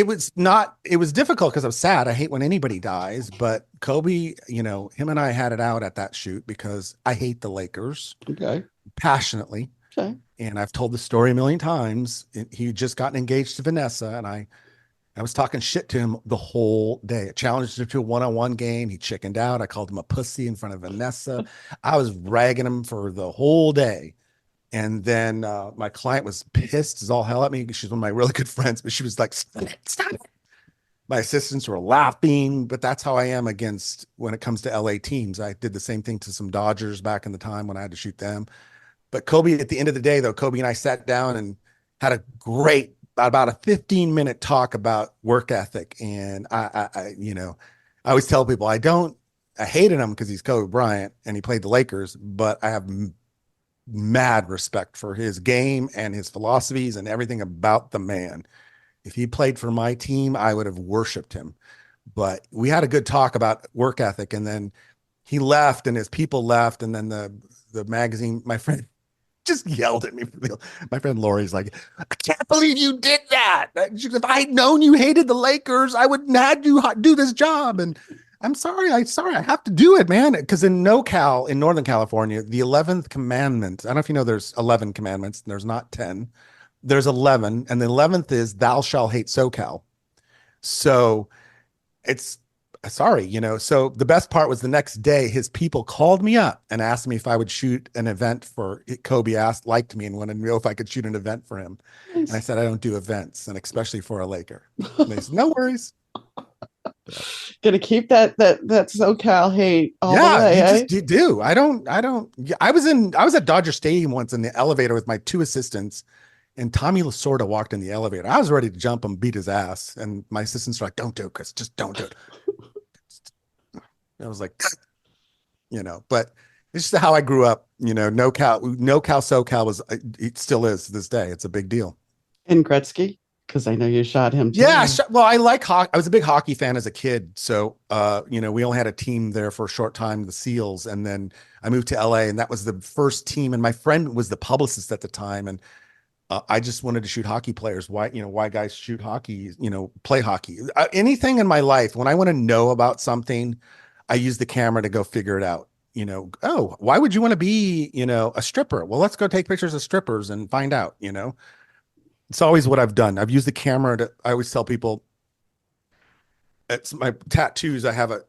it was difficult because I'm sad. I hate when anybody dies, but Kobe, him and I had it out at that shoot because I hate the Lakers Okay. passionately. Okay. And I've told the story a million times. He just gotten engaged to Vanessa, and I was talking shit to him the whole day. I challenged him to a one-on-one game. He chickened out. I called him a pussy in front of Vanessa. I was ragging him for the whole day. And then my client was pissed as all hell at me. She's one of my really good friends, but she was like, stop it, stop it. My assistants were laughing, but that's how I am against when it comes to LA teams. I did the same thing to some Dodgers back in the time when I had to shoot them. But Kobe, at the end of the day, though, Kobe and I sat down and had a great, about a 15-minute talk about work ethic. And I always tell people I hated him because he's Kobe Bryant and he played the Lakers, but I have mad respect for his game and his philosophies and everything about the man. If he played for my team, I would have worshiped him. But we had a good talk about work ethic, and then he left and his people left, and then the magazine, my friend just yelled at me. My friend Lori's like, I can't believe you did that. If I had known you hated the Lakers, I wouldn't had you do this job. And I'm sorry. I have to do it, man. Because in NoCal, in Northern California, the 11th commandment, I don't know if you know there's 11 commandments, there's not 10. There's 11. And the 11th is thou shalt hate SoCal. So it's sorry, So the best part was the next day, his people called me up and asked me if I would shoot an event for Kobe. Liked me and wanted to know if I could shoot an event for him. And I Nice. said, I don't do events, and especially for a Laker. And they said, no worries. Gonna keep that SoCal hate all the Yeah, way, eh? you do. Yeah, I was at Dodger Stadium once in the elevator with my two assistants, and Tommy Lasorda walked in the elevator. I was ready to jump him, beat his ass. And my assistants were like, don't do it, Chris. Just don't do it. I was like, but it's just how I grew up. No Cal, SoCal was, it still is to this day. It's a big deal. And Gretzky. Because I know you shot him Yeah, too. well, I like hockey. I was a big hockey fan as a kid. So, we only had a team there for a short time, the Seals, and then I moved to LA, and that was the first team. And my friend was the publicist at the time, and I just wanted to shoot hockey players. Why guys shoot hockey? Play hockey. Anything in my life, when I want to know about something, I use the camera to go figure it out. Oh, why would you want to be, a stripper? Well, let's go take pictures of strippers and find out. It's always what I've done. I've used the camera to, I always tell people it's my tattoos. I have a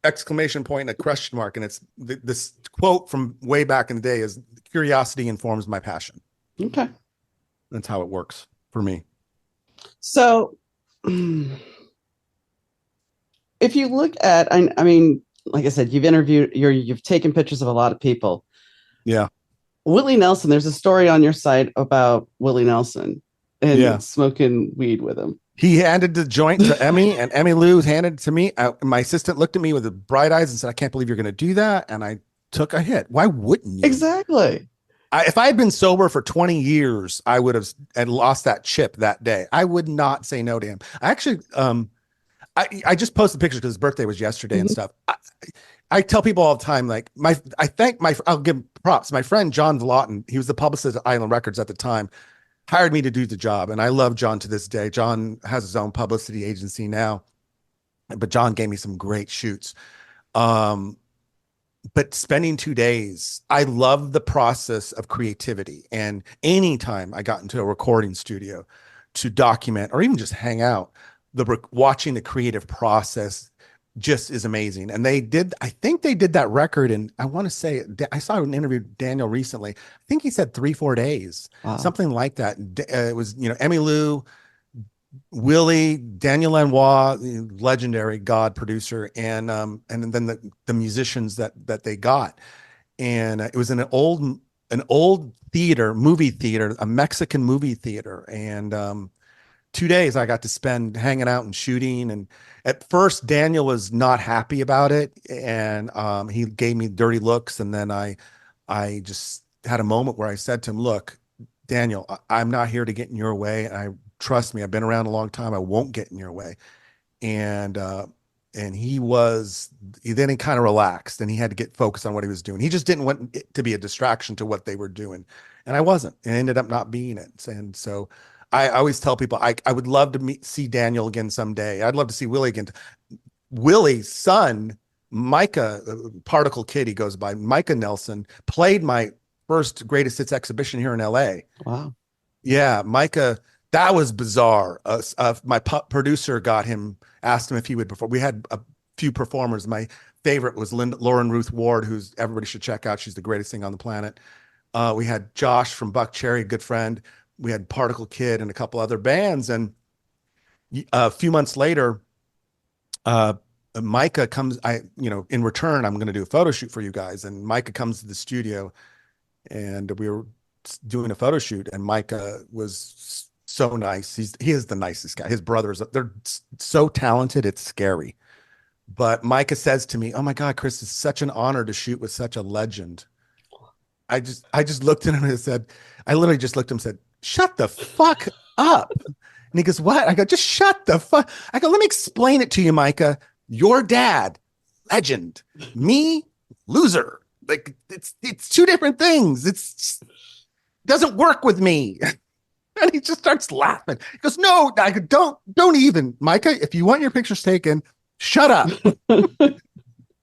exclamation point and a question mark. And it's this quote from way back in the day is curiosity informs my passion. Okay. That's how it works for me. So if you look at, I mean, like I said, you've taken pictures of a lot of people. Yeah. Willie Nelson, there's a story on your site about Willie Nelson Yeah. and smoking weed with him. He handed the joint to Emmy, and Emmy Lou handed it to me. My assistant looked at me with bright eyes and said, "I can't believe you're going to do that." And I took a hit. Why wouldn't you? Exactly. If I had been sober for 20 years, I would have and lost that chip that day. I would not say no to him. I actually, I just posted pictures because his birthday was yesterday and stuff. I tell people all the time, like I'll give props. My friend John Vlotton, he was the publicist at Island Records at the time, hired me to do the job. And I love John to this day. John has his own publicity agency now, but John gave me some great shoots. But spending 2 days, I love the process of creativity. And anytime I got into a recording studio to document or even just hang out, watching the creative process just is amazing. And I think they did that record. And I want to say, I saw an interview with Daniel recently. I think he said 3-4 days, something like that. It was, Emmy Lou, Willie, Daniel Lanois, legendary God producer, and then the musicians that they got. And it was in an old movie theater, a Mexican movie theater. And 2 days I got to spend hanging out and shooting. And at first Daniel was not happy about it. And he gave me dirty looks. And then I just had a moment where I said to him, "Look, Daniel, I'm not here to get in your way. Trust me, I've been around a long time. I won't get in your way." And he then he kind of relaxed and he had to get focused on what he was doing. He just didn't want it to be a distraction to what they were doing. And I wasn't, and ended up not being it. And so I always tell people I would love to see Daniel again someday. I'd love to see Willie again. Willie's son, Micah, Particle Kid, he goes by, Micah Nelson, played my first Greatest Hits exhibition here in LA. Wow. Yeah, Micah, that was bizarre. My producer asked him if he would perform. We had a few performers. My favorite was Lauren Ruth Ward, who's everybody should check out. She's the greatest thing on the planet. We had Josh from Buck Cherry, a good friend. We had Particle Kid and a couple other bands. And a few months later, Micah comes, in return, I'm going to do a photo shoot for you guys. And Micah comes to the studio and we were doing a photo shoot, and Micah was so nice. He is the nicest guy. His brothers, they're so talented. It's scary. But Micah says to me, "Oh my God, Chris, it's such an honor to shoot with such a legend." I just looked at him and said, I literally just looked at him and said, "Shut the fuck up." And he goes, "What?" I go, "Just shut the fuck." I go, "Let me explain it to you, Micah. Your dad, legend. Me, loser. Like it's two different things. It doesn't work with me." And he just starts laughing. He goes, "No, I go, don't even, Micah. If you want your pictures taken, shut up."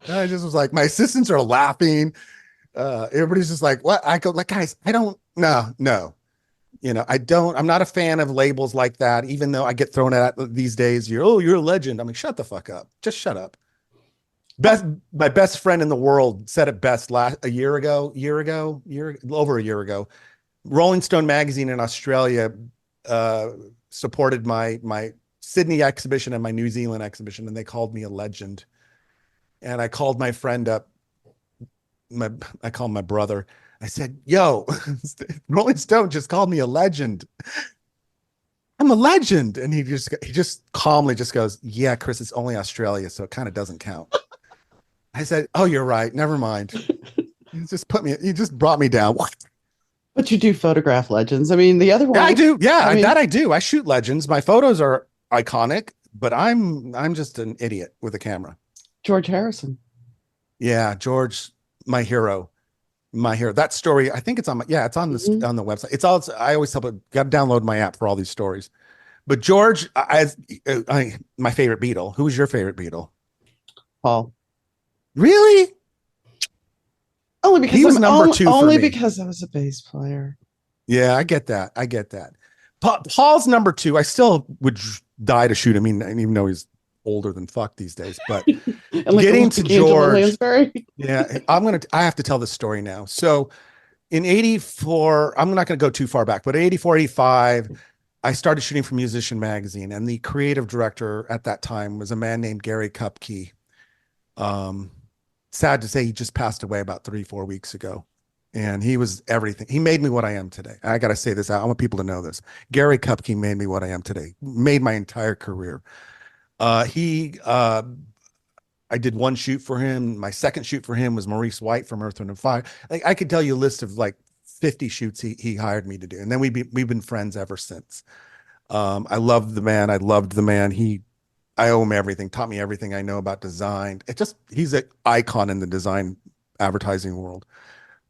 I just was like, my assistants are laughing. Everybody's just like, "What?" I go, like, "Guys, I don't, no. I'm not a fan of labels like that, even though I get thrown at these days. You're a legend." I mean, shut the fuck up. Just shut up. My best friend in the world said it best over a year ago. Rolling Stone magazine in Australia supported my Sydney exhibition and my New Zealand exhibition, and they called me a legend. And I called my friend up. I called my brother. I said, "Yo, Rolling Stone just called me a legend. I'm a legend." And he just calmly just goes, "Yeah, Chris, it's only Australia, so it kind of doesn't count." I said, "Oh, you're right. Never mind." He just brought me down. But you do photograph legends. I mean, the other Yeah, I one, do. Yeah, I mean, I do. I shoot legends. My photos are iconic, but I'm just an idiot with a camera. George Harrison. Yeah, George, my hero. My hero. That story, I think it's on my, yeah, it's on this Mhm. on the website. It's all, I always tell people, got to download my app for all these stories. But George, my favorite Beatle. Who was your favorite Beatle? Paul. Really? Only because He was I'm number only, two for only me. because I was a bass player. Yeah, I get that. I get that. Paul's number two. I still would die to shoot him. I mean, even though he's older than fuck these days. But And getting to like Angela George, Lansbury. yeah, I have to tell this story now. So in 84, I'm not going to go too far back, but 84, 85, I started shooting for Musician Magazine. And the creative director at that time was a man named Gary Kupke. Um, Sad to say, he just passed away about 3, 4 weeks ago. And he was everything. He made me what I am today. I got to say this. I want people to know this. Gary Kupke made me what I am today, made my entire career. He I did one shoot for him. My second shoot for him was Maurice White from Earth, Wind and Fire. Like, I could tell you a list of like 50 shoots he hired me to do. And then we've been friends ever since. I loved the man. I loved the man. I owe him everything, taught me everything I know about design. He's an icon in the design advertising world.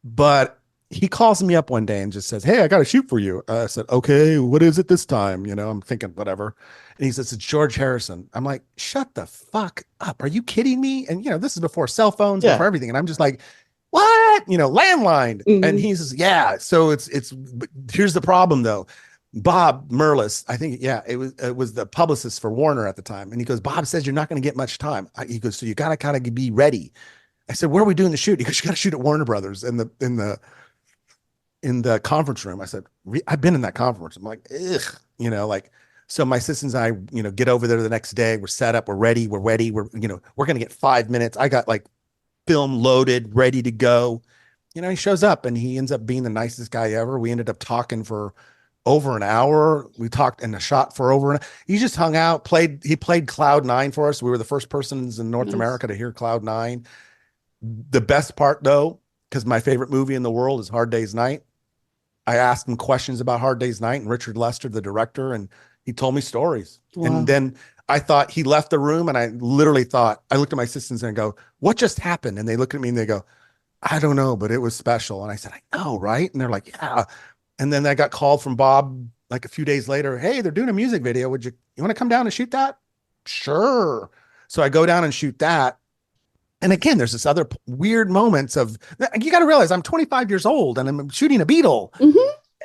But he calls me up one day and just says, "Hey, I got a shoot for you." I said, "Okay, what is it this time?" I'm thinking whatever. And he says, "It's George Harrison." I'm like, "Shut the fuck up. Are you kidding me?" And this is before cell phones, before Yeah. everything. And I'm just like, "What?" Landline. And Hmm. he says, "Yeah." So here's the problem though. Bob Merlis, I think, yeah, it was the publicist for Warner at the time. And he goes, "Bob says you're not going to get much time." He goes, "So you got to kind of be ready." I said, "Where are we doing the shoot?" He goes, "You got to shoot at Warner Brothers in the conference room." I said, "I've been in that conference." I'm like, ugh, like, so my assistants and I, get over there the next day. We're set up. We're ready. We're ready. We're going to get 5 minutes. I got like film loaded, ready to go. He shows up and he ends up being the nicest guy ever. We ended up talking for over an hour. We talked in the shot for he just hung out, he played Cloud Nine for us. We were the first persons in North Nice. America to hear Cloud Nine. The best part though, because my favorite movie in the world is Hard Day's Night. I asked him questions about Hard Day's Night and Richard Lester, the director, and he told me stories. And Wow. then I thought he left the room, and I literally thought, I looked at my assistants and I go, "What just happened?" And they look at me and they go, "I don't know, but it was special." And I said, "I know, right?" And they're like, "Yeah." And then I got called from Bob like a few days later. "Hey, they're doing a music video. You want to come down and shoot that?" Sure. So I go down and shoot that. And again, there's this other weird moments of, you got to realize I'm 25 years old and I'm shooting a Beatle. Hmm.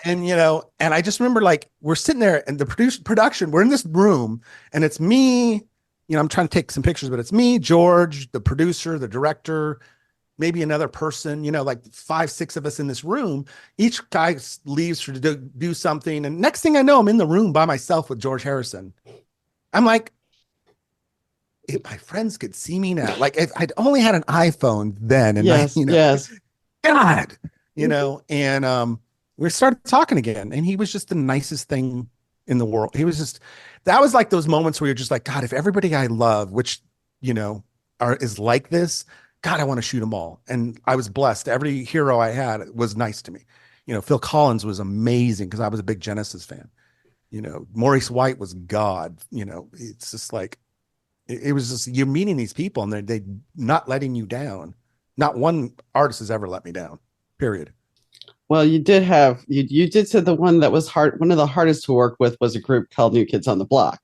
And I just remember, like, we're sitting there and the production, we're in this room and it's me, I'm trying to take some pictures, but it's me, George, the producer, the director, maybe another person, like 5, 6 of us in this room. Each guy leaves to do something. And next thing I know, I'm in the room by myself with George Harrison. I'm like, if my friends could see me now, like if I'd only had an iPhone then, and Yes. Yes. God, Mhm. and we started talking again, and he was just the nicest thing in the world. That was like those moments where you're just like, God, if everybody I love, which you know is like this, God, I want to shoot them all. And I was blessed. Every hero I had was nice to me. Phil Collins was amazing because I was a big Genesis fan. Maurice White was God. It's just like it was just, you're meeting these people and they not letting you down. Not one artist has ever let me down. Period. Well, you did say the one that was hard. One of the hardest to work with was a group called New Kids on the Block.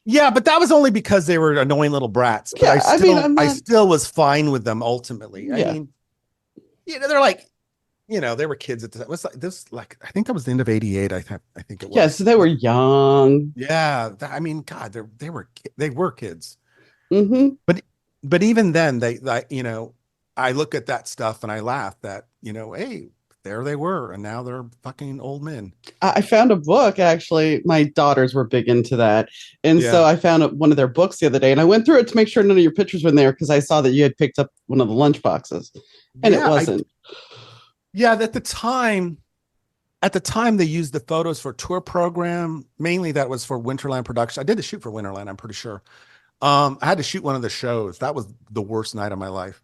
Yeah, but that was only because they were annoying little brats. But I Yeah. I mean, still, I'm I not. still was fine with them ultimately. I Yeah. mean, they're like, they were kids at the time. It was like this, like I think that was the end of '88. I think it Yeah. was. So they were young. Yeah, I mean, God, they were kids. Hmm. But even then, I look at that stuff and I laugh that hey, there they were, and now they're fucking old men. I found a book actually. My daughters were big into that, and so Yeah, I found one of their books the other day, and I went through it to make sure none of your pictures were in there because I saw that you had picked up one of the lunch boxes, and it yeah, wasn't. yeah. At the time, they used the photos for tour program. Mainly, that was for Winterland production. I did the shoot for Winterland. I'm pretty sure. I had to shoot one of the shows. That was the worst night of my life.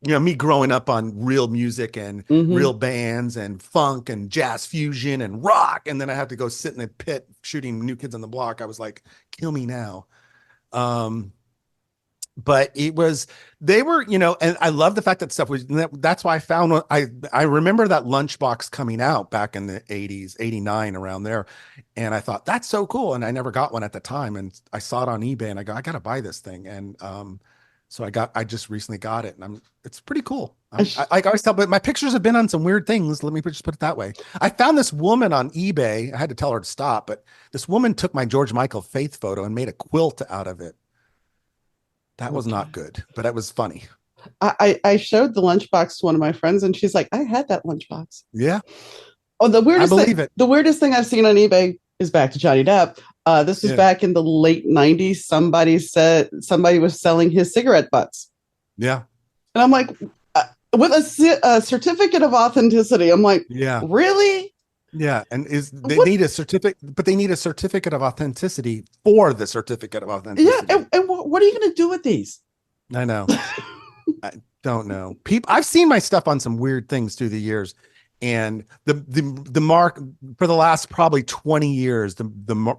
me growing up on real music and Hmm. real bands and funk and jazz fusion and rock. And then I had to go sit in the pit shooting New Kids on the Block. I was like, kill me now. Um, but it was, they were, and I love the fact that stuff was, that's why I found, I remember that lunchbox coming out back in the 80s, 89 around there. And I thought that's so cool. And I never got one at the time. And I saw it on eBay and I go, I got to buy this thing. And, so I just recently got it and it's pretty cool. I always tell, but my pictures have been on some weird things. Let me just put it that way. I found this woman on eBay. I had to tell her to stop, but this woman took my George Michael Faith photo and made a quilt out of it. That was not good, but it was funny. I showed the lunchbox to one of my friends, and she's like, "I had that lunchbox." Yeah, Oh, I believe it. the weirdest thing I've seen on eBay is back to Johnny Depp. This was Yeah, back in the late '90s. Somebody said somebody was selling his cigarette butts, yeah, and I'm like, with a certificate of authenticity. I'm like, yeah, really? yeah. And they What? need a certificate, but they need a certificate of authenticity for the certificate of Yeah, authenticity. and what are you going to do with these? I know. I don't know. People, I've seen my stuff on some weird things through the years, and the mark for the last probably 20 years, the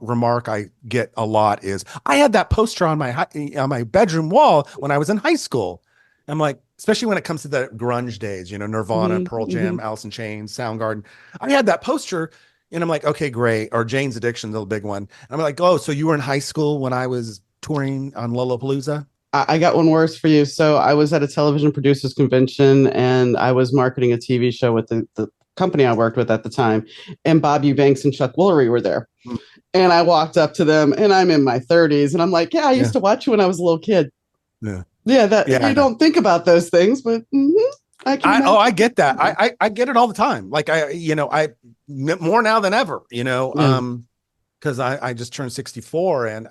remark I get a lot is, I had that poster on my bedroom wall when I was in high school. I'm like, especially when it comes to the grunge days, Nirvana, Hmm. Pearl Hmm. Jam, Alice in Chains, Soundgarden. I had that poster, and I'm like, okay, great. Or Jane's Addiction, the big one. And I'm like, oh, so you were in high school when I was touring on Lollapalooza? I got one worse for you. So I was at a television producers convention, and I was marketing a TV show with the company I worked with at the time. And Bob Eubanks and Chuck Woolery were there. Mm, And I walked up to them, and I'm in my 30s. And I'm like, yeah, I used yeah, to watch you when I was a little kid. yeah, Yeah, that yeah. I you know. don't think about those things, but I can I imagine. get that. I get it all the time. Like I more now than ever, Yeah. because I just turned 64 and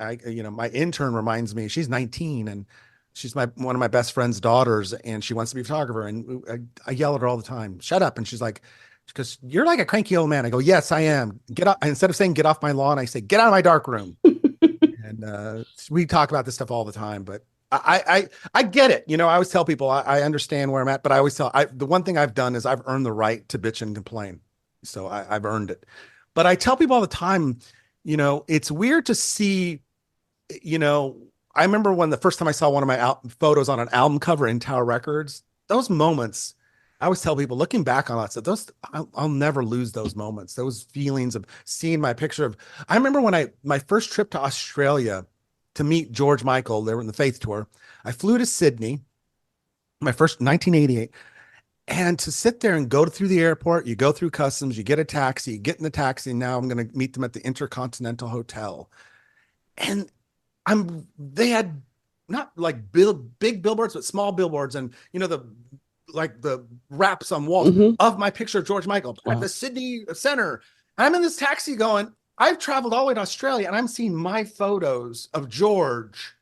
my intern reminds me she's 19 and she's one of my best friend's daughters and she wants to be a photographer and I yell at her all the time, shut up. And she's like, because you're like a cranky old man. I go, yes, I am. Get up. Instead of saying get off my lawn, I say, get out of my dark room. And we talk about this stuff all the time, but I get it. I always tell people I understand where I'm at, but I always tell the one thing I've done is I've earned the right to bitch and complain. So I've earned it. But I tell people all the time, it's weird to see, you know, I remember when the first time I saw one of my photos on an album cover in Tower Records, those moments, I always tell people looking back on that, so I'll never lose those moments, those feelings of seeing my picture of, I remember when my first trip to Australia to meet George Michael, they were in the Faith Tour. I flew to Sydney, my first 1988. And to sit there and go through the airport, you go through customs, you get a taxi, you get in the taxi. Now I'm going to meet them at the Intercontinental Hotel. And they had not like big billboards, but small billboards. And, the wraps on walls Hmm. of my picture of George Michael at Wow. the Sydney Center. And I'm in this taxi going, I've traveled all the way to Australia and I'm seeing my photos of George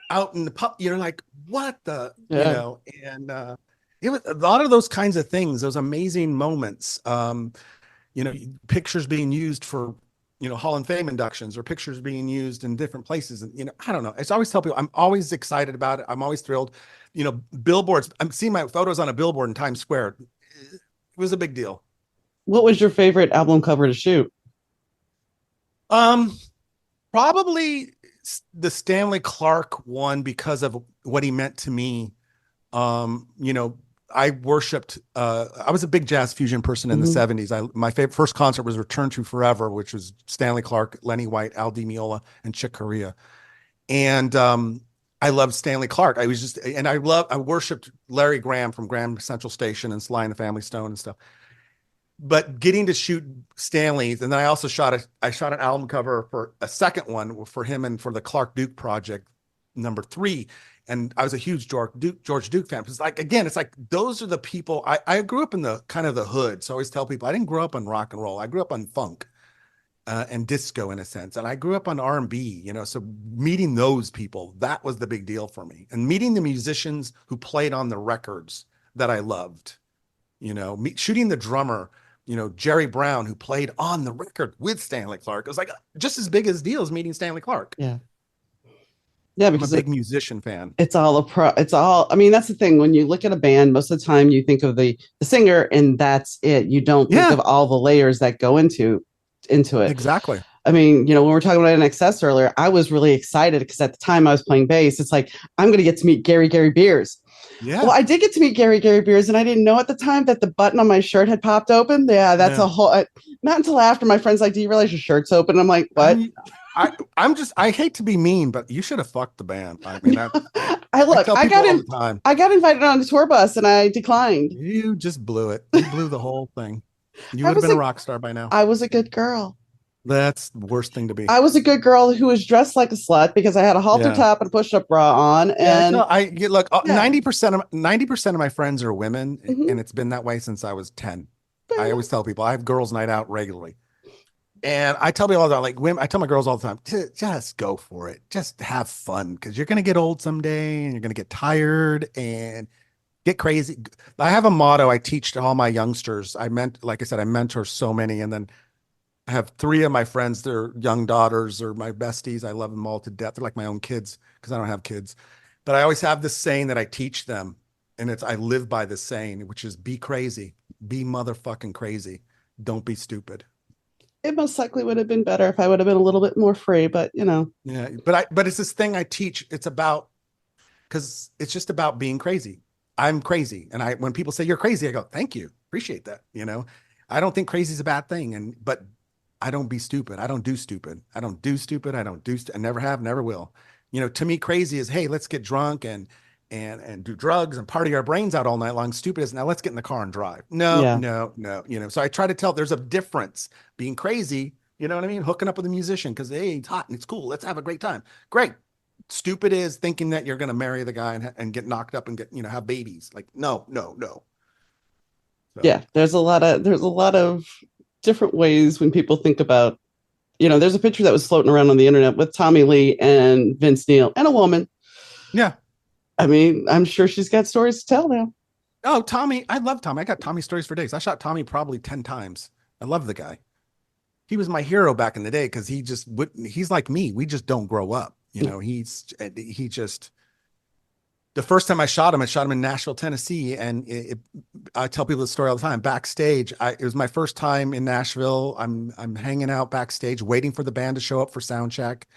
out in the pub. You're like, what the, Yeah. and, it was a lot of those kinds of things, those amazing moments. You know, pictures being used for, Hall of Fame inductions or pictures being used in different places. And, I don't know. It's always tell people I'm always excited about it. I'm always thrilled. Billboards. I'm seeing my photos on a billboard in Times Square. It was a big deal. What was your favorite album cover to shoot? Um, Probably the Stanley Clark one because of what he meant to me. You know, I worshipped I was a big jazz fusion person in the Hmm. 70s. My favorite first concert was Return to Forever, which was Stanley Clark, Lenny White, Al Di Meola, and Chick Corea. And I loved Stanley Clark. I worshipped Larry Graham from Graham Central Station and Sly and the Family Stone and stuff. But getting to shoot Stanley's, and then I shot an album cover for a second one for him and for the Clark Duke project, #3. And I was a huge George Duke fan. It's like, again, it's like those are the people. I grew up in the kind of the hood. So I always tell people I didn't grow up on rock and roll. I grew up on funk and disco in a sense. And I grew up on R&B, so meeting those people, that was the big deal for me. And meeting the musicians who played on the records that I loved, shooting the drummer, Jerry Brown, who played on the record with Stanley Clark. It was like just as big as deal as meeting Stanley Clark. Yeah. Yeah, I'm a because big musician fan. it's all a pro. It's all. I mean, that's the thing. When you look at a band, most of the time you think of the singer, and that's it. You don't think of Yeah, all the layers that go into it. exactly. I mean, when we were talking about NXS earlier, I was really excited because at the time I was playing bass. It's like I'm going to get to meet Gary Beers. Well, Yeah. I did get to meet Gary Beers, and I didn't know at the time that the button on my shirt had popped open. Yeah, that's a Yeah. whole. Not until after my friend's like, "Do you realize your shirt's open?" I'm like, "What?" I'm I'm just I hate to be mean, but you should have fucked the band. I mean, I I look. tell people all the time, I got invited on a tour bus, and I declined. you just blew it. You blew the whole thing. You I would have was been a a rock star by now. I was a good girl. That's the worst thing to be. I was a good girl who was dressed like a slut because I had a halter Yeah. top and a push-up bra on, Yeah, and no, look, yeah. 90% of my friends are women, Mhm. and it's been that way since I was 10. I always tell people I have girls' night out regularly. And I tell people all the time, like women, I tell my girls all the time, just go for it. Just have fun because you're gonna get old someday and you're gonna get tired and get crazy. I have a motto I teach to all my youngsters. Like I said, I mentor so many, and then I have three of my friends, their young daughters or my besties. I love them all to death. They're like my own kids because I don't have kids. But I always have this saying that I teach them, and I live by this saying, which is be crazy, be motherfucking crazy. Don't be stupid. It most likely would have been better if I would have been a little bit more free, but Yeah, but it's this thing I teach. It's about because it's just about being crazy. I'm crazy, and I when people say you're crazy, I go, thank you, appreciate that. I don't think crazy is a bad thing, but I don't be stupid. I don't do stupid. I don't do stupid. I don't do. I never have, never will. To me, crazy is hey, let's get drunk and do drugs and party our brains out all night long. Stupid is now let's get in the car and drive. No, yeah. no, no. So I try to tell there's a difference being crazy. You know what I mean? Hooking up with a musician because hey, it's hot and it's cool. Let's have a great time. Great. Stupid is thinking that you're going to marry the guy and get knocked up and get have babies. Like no, no, no. So Yeah, there's a lot of different ways when people think about, there's a picture that was floating around on the internet with Tommy Lee and Vince Neil and a woman. yeah. I mean, I'm sure she's got stories to tell now. Oh, Tommy, I love Tommy. I got Tommy stories for days. I shot Tommy probably 10 times. I love the guy. He was my hero back in the day because he just would he's like me. We just don't grow up. He just the first time I shot him in Nashville, Tennessee. And I tell people the story all the time. Backstage, it was my first time in Nashville. I'm hanging out backstage, waiting for the band to show up for sound check.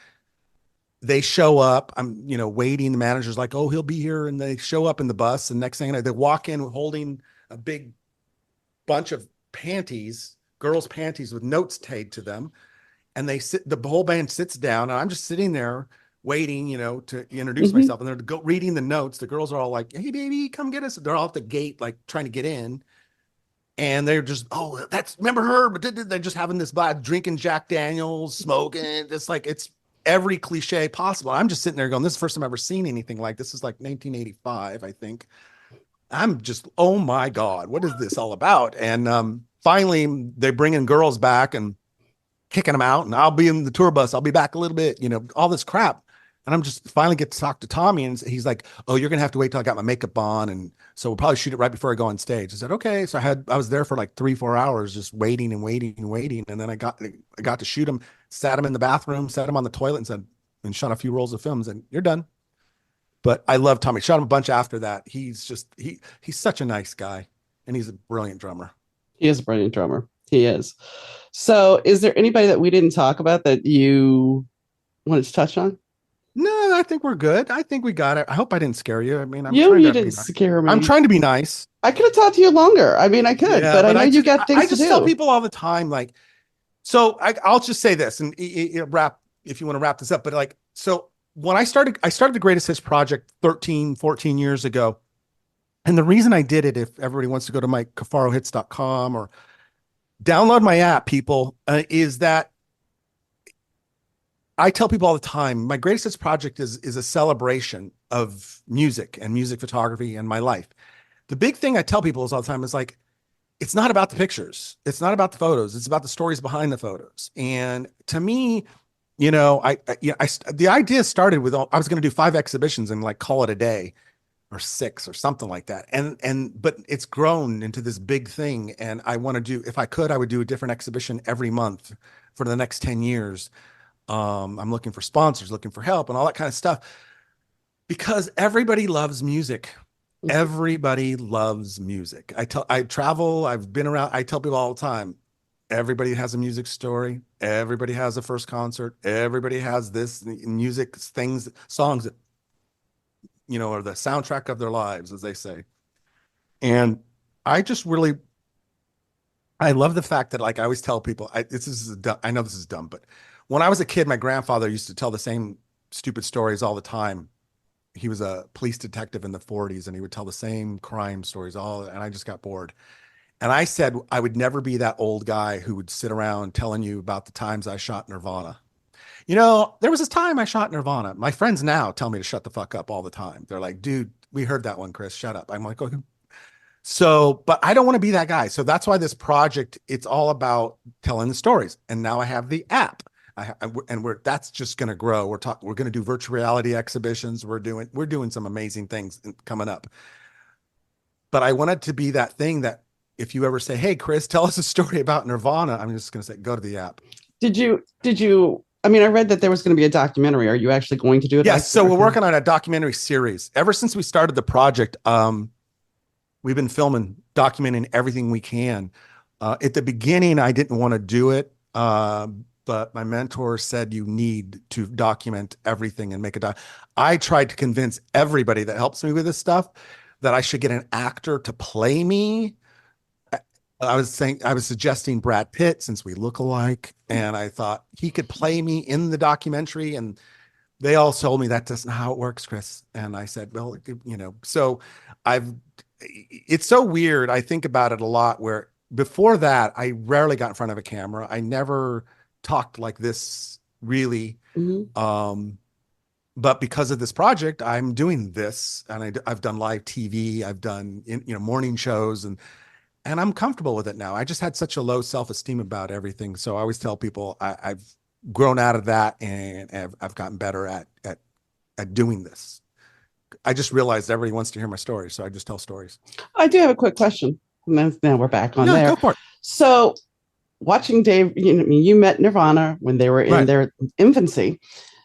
They show up. I'm, waiting. The manager's like, "Oh, he'll be here," and they show up in the bus. And next thing I know, they walk in holding a big bunch of panties, girls' panties with notes tagged to them. And the whole band sits down, and I'm just sitting there waiting, to introduce Mm-hmm. myself. And they're reading the notes. The girls are all like, "Hey, baby, come get us." They're all at the gate, like trying to get in. And they're just, "Oh, remember her?" But they're just having this vibe, drinking Jack Daniels, smoking. It's every cliche possible. I'm just sitting there going, "This is the first time I've ever seen anything like this." Is like 1985, I think. I'm just, oh my God, what is this all about? And finally, they bring in girls back and kicking them out, and I'll be in the tour bus. I'll be back a little bit, all this crap. And I'm just finally get to talk to Tommy, and he's like, "Oh, you're gonna have to wait till I got my makeup on, and so we'll probably shoot it right before I go on stage." I said, "Okay." So I was there for like 3-4 hours, just waiting and waiting and waiting, and then I got to shoot him, sat him in the bathroom, sat him on the toilet, and shot a few rolls of films, and you're done. But I love Tommy. Shot him a bunch after that. He's such a nice guy, and he's a brilliant drummer. He is a brilliant drummer. He is. So, is there anybody that we didn't talk about that you wanted to touch on? No, I think we're good. I think we got it. I hope I didn't scare you. I mean, You didn't scare I'm me. trying to be nice. I could have talked to you longer. I mean, I could, Yeah, but I but know you got I things to just tell do. people all the time, like, so I'll just say this and wrap if you want to wrap this up. But like, so when I started the Greatest Hits Project 13, 14 years ago. And the reason I did it, if everybody wants to go to my cuffarohits.com or download my app, people, is that I tell people all the time, my Greatest Hits Project is a celebration of music and music photography and my life. The big thing I tell people is all the time is like, it's not about the pictures. It's not about the photos. It's about the stories behind the photos. And to me, the idea started with I was going to do 5 exhibitions and like call it a day or 6 or something like that. But it's grown into this big thing. And I want to do, if I could, I would do a different exhibition every month for the next 10 years. I'm looking for sponsors, looking for help and all that kind of stuff. Because everybody loves music. Everybody loves music. I travel, I've been around, I tell people all the time, everybody has a music story. Everybody has a first concert. Everybody has this music things, songs that, are the soundtrack of their lives, as they say. And I just really, I love the fact that, like, I always tell people, I know this is dumb, but when I was a kid, my grandfather used to tell the same stupid stories all the time. He was a police detective in the 40s, and he would tell the same crime stories and I just got bored. And I said I would never be that old guy who would sit around telling you about the times I shot Nirvana. There was this time I shot Nirvana. My friends now tell me to shut the fuck up all the time. They're like, dude, we heard that one, Chris, shut up. I'm like, okay. So, but I don't want to be that guy. So that's why this project, it's all about telling the stories. And now I have the app. That's just going to grow. We're going to do virtual reality exhibitions. We're doing some amazing things coming up. But I want it to be that thing that if you ever say, "Hey, Chris, tell us a story about Nirvana," I'm just going to say, go to the app. Did you, I mean, I read that there was going to be a documentary. Are you actually going to do a Yes. So we're documentary? working on a documentary series. Ever since we started the project, we've been filming, documenting everything we can. At the beginning, I didn't want to do it. But my mentor said you need to document everything and make a doc. I tried to convince everybody that helps me with this stuff that I should get an actor to play me. I was suggesting Brad Pitt since we look alike, and I thought he could play me in the documentary. And they all told me that doesn't how it works, Chris. And I said, well, so I've, it's so weird. I think about it a lot where before that, I rarely got in front of a camera. I never talked like this really. Mhm. But because of this project, I'm doing this, and I've done live TV. I've done, morning shows, and I'm comfortable with it now. I just had such a low self-esteem about everything. So I always tell people I've grown out of that, and I've gotten better at doing this. I just realized everybody wants to hear my stories, so I just tell stories. I do have a quick question. And then now we're back on Yeah, there. go for it. So, watching Dave, you met Nirvana when they were in Right. their infancy.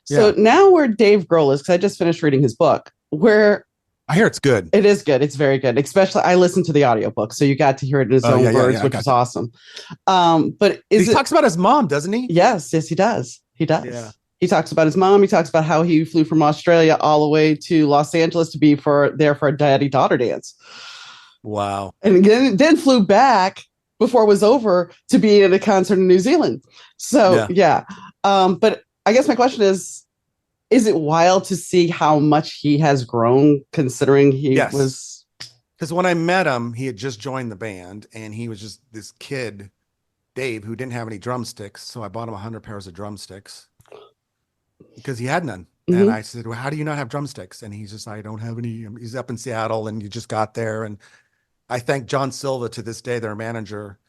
So Yeah. now where Dave Grohl is, because I just finished reading his book, where I hear it's good. it is good. It's very good. Especially I listened to the audiobook, so you got to hear it in his Oh, own yeah, words, I which got was you. awesome. But He is it talks about his mom, doesn't he? yes, he does. He Yeah. does. He talks about his mom. He talks about how he flew from Australia all the way to Los Angeles to be there for a daddy-daughter dance. Wow. And then flew back before it was over to be at a concert in New Zealand. So Yeah. yeah. But I guess my question is it wild to see how much he has grown considering he Yes. was Because when I met him, he had just joined the band, and he was just this kid, Dave, who didn't have any drumsticks. So I bought him 100 pairs of drumsticks because he had none. And mm-hmm, I said, well, how do you not have drumsticks? And he's just, I don't have any. He's up in Seattle, and you just got there. And I thank John Silva to this day, their manager,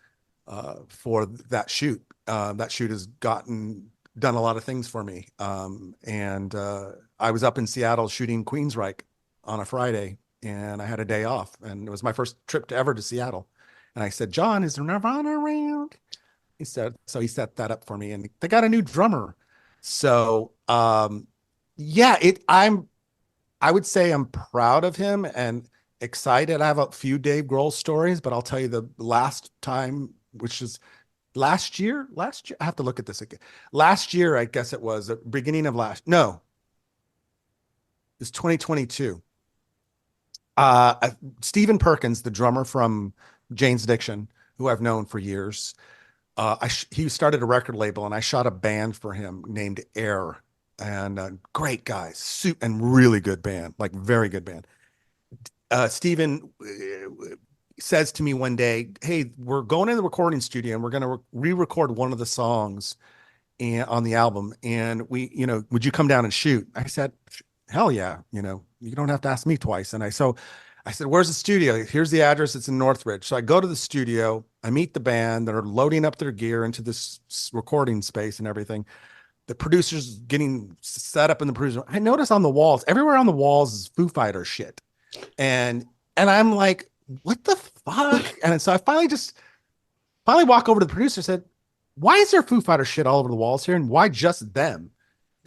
for that shoot. That shoot has done a lot of things for me. And I was up in Seattle shooting Queensryche on a Friday, and I had a day off, and it was my first trip ever to Seattle. And I said, John, is there Nirvana around? He said, so he set that up for me, and they got a new drummer. So, yeah, I would say I'm proud of him and excited. I have a few Dave Grohl stories, but I'll tell you the last time, which is last year, I have to look at this again. Last year, I guess it was the beginning of no, it's 2022. Stephen Perkins, the drummer from Jane's Addiction, who I've known for years, he started a record label, and I shot a band for him named Air, and great guys, and really good band, like very good band. Stephen says to me one day, "Hey, we're going in the recording studio, and we're going to re-record one of the songs on the album, and would you come down and shoot?" I said, hell yeah, you don't have to ask me twice. And I said, where's the studio? Here's the address. It's in Northridge. So I go to the studio, I meet the band. They're loading up their gear into this recording space and everything. The producer's getting set up in the producer. I notice on the walls, everywhere on the walls is Foo Fighter shit. And I'm like, what the fuck? And so I finally walk over to the producer and said, why is there Foo Fighter shit all over the walls here? And why just them?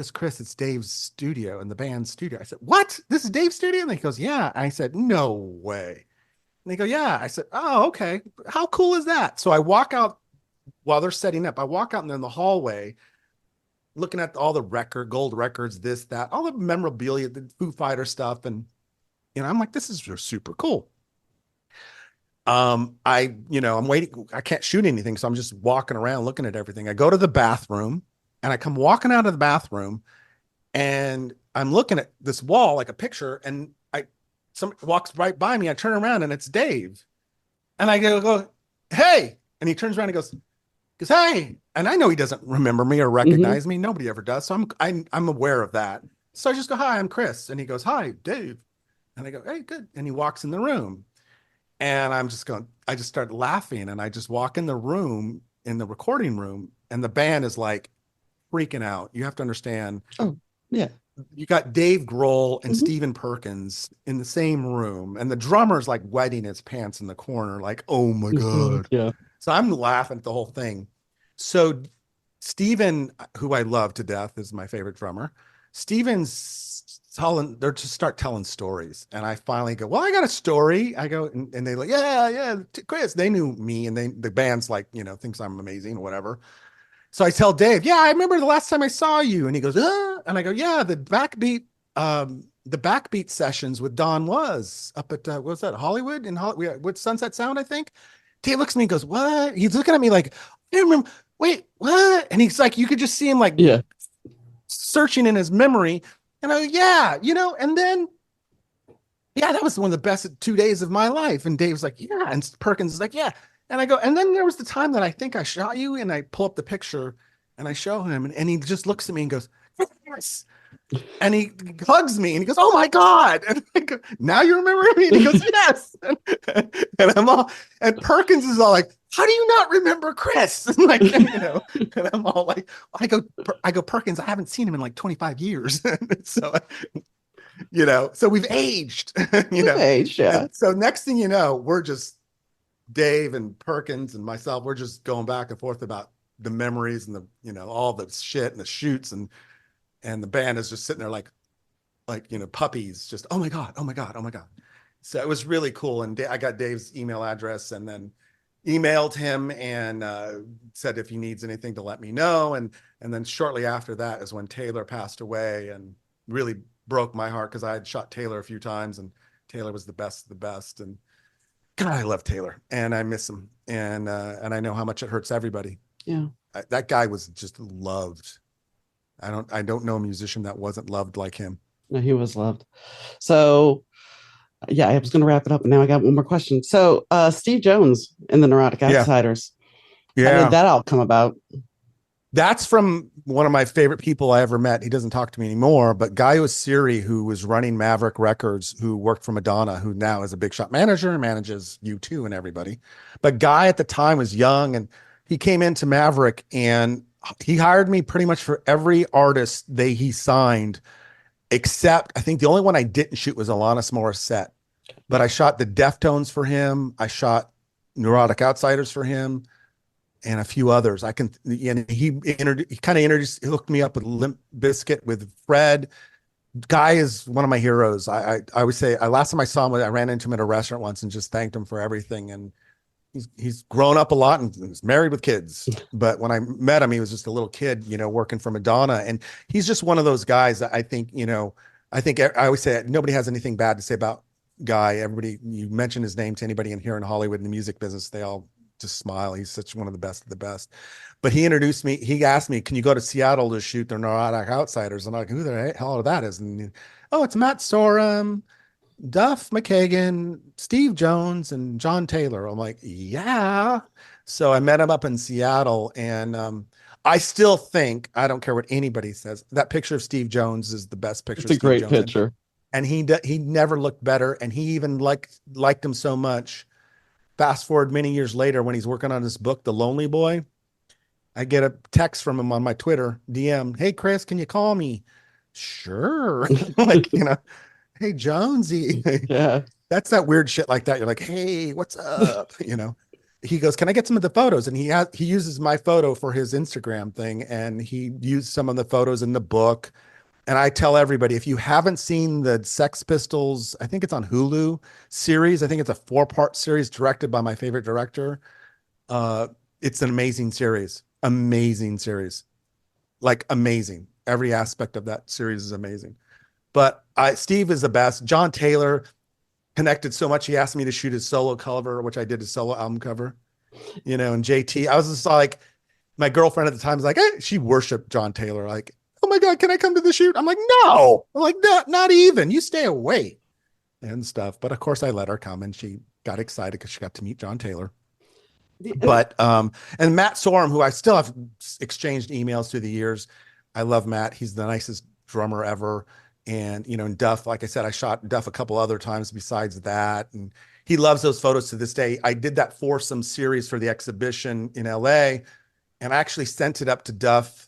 goes, Chris, it's Dave's studio and the band's studio. I said, what? This is Dave's studio? And he goes, yeah. I said, no way. And they go, yeah. I said, oh, okay. How cool is that? So I walk out while they're setting up. I walk out and they're in the hallway looking at all the gold records, this, that, all the memorabilia, the Foo Fighter stuff. And, I'm like, this is super cool. I'm waiting. I can't shoot anything. So I'm just walking around looking at everything. I go to the bathroom and I come walking out of the bathroom and I'm looking at this wall, like a picture, and someone walks right by me. I turn around and it's Dave. And I go, hey. And he turns around and goes, hey. And I know he doesn't remember me or recognize me. Nobody ever does. So I'm aware of that. So I just go, hi, I'm Chris. And he goes, hi, Dave. And I go, hey, good. And he walks in the room. And I just start laughing. And I just walk in the room, in the recording room. And the band is like freaking out. You have to understand. Oh, yeah. You got Dave Grohl and Stephen Perkins in the same room. And the drummer's like wetting his pants in the corner. Like, oh my God. Yeah. So I'm laughing at the whole thing. So Steven, who I love to death, is my favorite drummer. They're just start telling stories. And I finally go, well, I got a story. I go, and they're like, yeah, Chris. They knew me, and the band's like, thinks I'm amazing or whatever. So I tell Dave, yeah, I remember the last time I saw you. And he goes, and I go, yeah, the backbeat sessions with Don was up at, what was that, Hollywood? With Sunset Sound, I think. Dave looks at me and goes, what? He's looking at me like, I remember, wait, what? And he's like, you could just see him like searching in his memory. And I go, yeah, and then, yeah, that was one of the best 2 days of my life. And Dave's like, yeah. And Perkins is like, yeah. And I go, and then there was the time that I think I shot you, and I pull up the picture and I show him, and he just looks at me and goes, yes. And he hugs me and he goes, oh my God. And I go, now you remember me? And he goes, yes. And Perkins is all like, how do you not remember Chris? And like, and I'm all like, I go, Perkins, I haven't seen him in like 25 years. So, so we've aged, We've aged, yeah. And so next thing you know, we're just Dave and Perkins and myself, we're just going back and forth about the memories and the, all the shit and the shoots, and the band is just sitting there like puppies, just, oh my God, oh my God, oh my God. So it was really cool. And I got Dave's email address and then emailed him and said if he needs anything to let me know. And then shortly after that is when Taylor passed away, and really broke my heart because I had shot Taylor a few times, and Taylor was the best of the best. And God, I love Taylor and I miss him. And I know how much it hurts everybody. Yeah. That guy was just loved. I don't know a musician that wasn't loved like him. No, he was loved. So yeah, I was going to wrap it up, and now I got one more question. So Steve Jones in the Neurotic Outsiders. Yeah. How did that all come about? That's from one of my favorite people I ever met. He doesn't talk to me anymore, but Guy Ossiri, who was running Maverick Records, who worked for Madonna, who now is a big shot manager and manages U2 and everybody. But Guy at the time was young, and he came into Maverick and he hired me pretty much for every artist he signed, except I think the only one I didn't shoot was Alanis Morissette. But I shot the Deftones for him. I shot Neurotic Outsiders for him, and a few others. He hooked me up with Limp Bizkit with Fred. Guy is one of my heroes. I always say, last time I saw him, I ran into him at a restaurant once and just thanked him for everything. And he's grown up a lot and is married with kids. But when I met him, he was just a little kid, working for Madonna. And he's just one of those guys that I think, I always say nobody has anything bad to say about Guy. Everybody, you mention his name to anybody in here in Hollywood in the music business, they all just smile. He's such one of the best of the best. But he introduced me. He asked me, "Can you go to Seattle to shoot the Neurotic Outsiders?" And I'm like, "Who the hell that is?" And it's Matt Sorum, Duff McKagan, Steve Jones, and John Taylor. I'm like, yeah. So I met him up in Seattle, and I still think, I don't care what anybody says, that picture of Steve Jones is the best picture. It's a great picture. And he never looked better, and he even liked him so much. Fast forward many years later, when he's working on this book, The Lonely Boy, I get a text from him on my Twitter DM. "Hey, Chris, can you call me?" Sure. Hey, Jonesy. Yeah. That's that weird shit like that. You're like, hey, what's up? he goes, can I get some of the photos? And he uses my photo for his Instagram thing. And he used some of the photos in the book. And I tell everybody, if you haven't seen the Sex Pistols, I think it's on Hulu series. I think it's a 4-part series directed by my favorite director. Uh, it's an amazing series, amazing series, like amazing. Every aspect of that series is amazing. But Steve is the best. John Taylor connected so much. He asked me to shoot his solo cover, which I did his solo album cover, and JT, I was just like, my girlfriend at the time was like, she worshiped John Taylor. Like, oh my God, can I come to the shoot? I'm like, no, I'm like, no, not even, you stay away and stuff. But of course I let her come, and she got excited because she got to meet John Taylor. But, and Matt Sorum, who I still have exchanged emails through the years. I love Matt. He's the nicest drummer ever. And, and Duff, like I said, I shot Duff a couple other times besides that. And he loves those photos to this day. I did that foursome series for the exhibition in LA, and I actually sent it up to Duff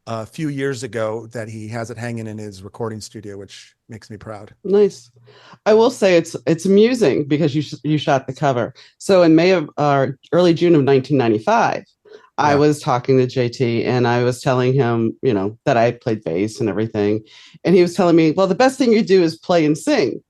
a few years ago, that he has it hanging in his recording studio, which makes me proud. Nice. I will say it's amusing because you shot the cover. So in May of early June of 1995, I Yeah. was talking to JT and I was telling him, that I played bass and everything. And he was telling me, well, the best thing you do is play and sing.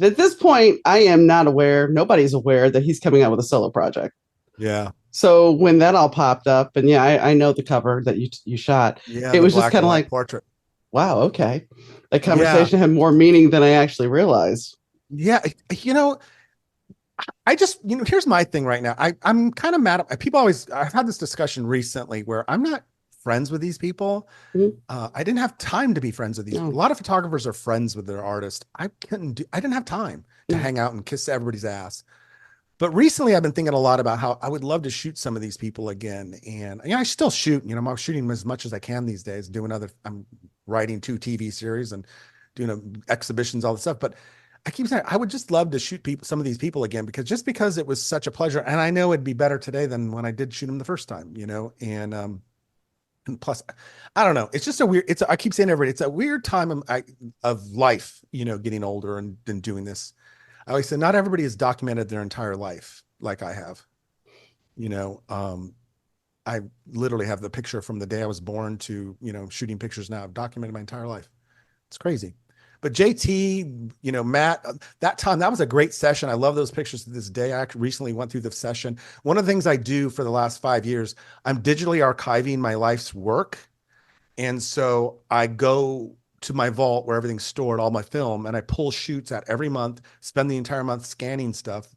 At this point, I am not aware, nobody's aware that he's coming out with a solo project. Yeah. So when that all popped up, and yeah, I know the cover that you shot. Yeah. It The was just black kind and of white like, portrait. wow, okay. The Yeah. conversation had more meaning than I actually realized. Yeah. I just, here's my thing right now. I'm kind of mad at people. I've had this discussion recently where I'm not friends with these people. Mhm. I didn't have time to be friends with these. A No, lot of photographers are friends with their artist. I didn't have time to no. hang out and kiss everybody's ass. But recently I've been thinking a lot about how I would love to shoot some of these people again. And I still shoot, I'm shooting as much as I can these days, I'm writing 2 TV series and doing exhibitions, all this stuff. But I keep saying I would just love to shoot some of these people again, because it was such a pleasure. And I know it'd be better today than when I did shoot them the first time, and plus, I don't know. It's just I keep saying it's a weird time of life, getting older and doing this. I always say not everybody has documented their entire life like I have. You know, I literally have the picture from the day I was born to, shooting pictures now. I've documented my entire life. It's crazy. But JT, Matt, that was a great session. I love those pictures to this day. I actually recently went through the session. One of the things I do for the last 5 years, I'm digitally archiving my life's work. And so I go to my vault where everything's stored, all my film, and I pull shoots out every month, spend the entire month scanning stuff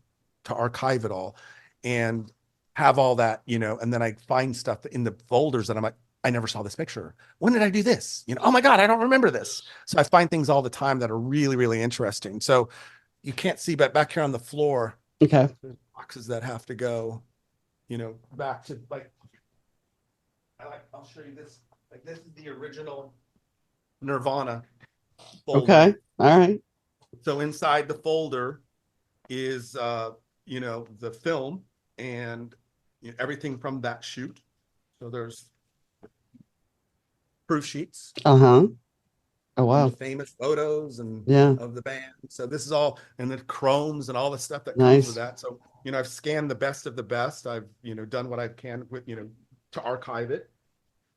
to archive it all and have all that, and then I find stuff in the folders that I'm like, I never saw this picture. When did I do this? Oh my God, I don't remember this. So I find things all the time that are really, really interesting. So you can't see, but back here on the floor, Okay. there's boxes that have to go, back to I'll show you this. Like this is the original Nirvana folder. Okay. All right. So inside the folder is the film and everything from that shoot. So there's proof sheets, Uh-huh. Oh the wow. famous photos and Yeah. of the band. So this is all, and the chromes and all the stuff that comes with Nice. that. So I've scanned the best of the best. I've done what I can with to archive it.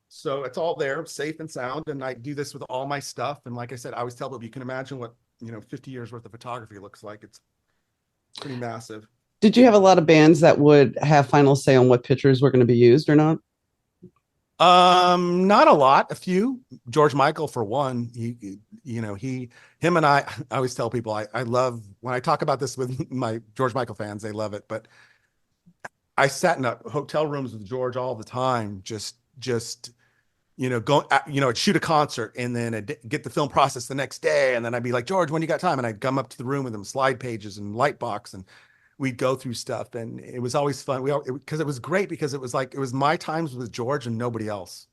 So it's all there, safe and sound. And I do this with all my stuff. And like I said, I always tell people, you can imagine what 50 years worth of photography looks like. It's pretty massive. Did you have a lot of bands that would have final say on what pictures were going to be used or not? Not a lot, a few. George Michael, for one, him and I always tell people, I love when I talk about this with my George Michael fans, they love it. But I sat in hotel rooms with George all the time, just go, shoot a concert and then I'd get the film process the next day. And then I'd be like, George, when you got time? And I'd come up to the room with him, slide pages and Lightbox, and we'd go through stuff. And it was always fun. Because it was great, because it was my times with George and nobody else.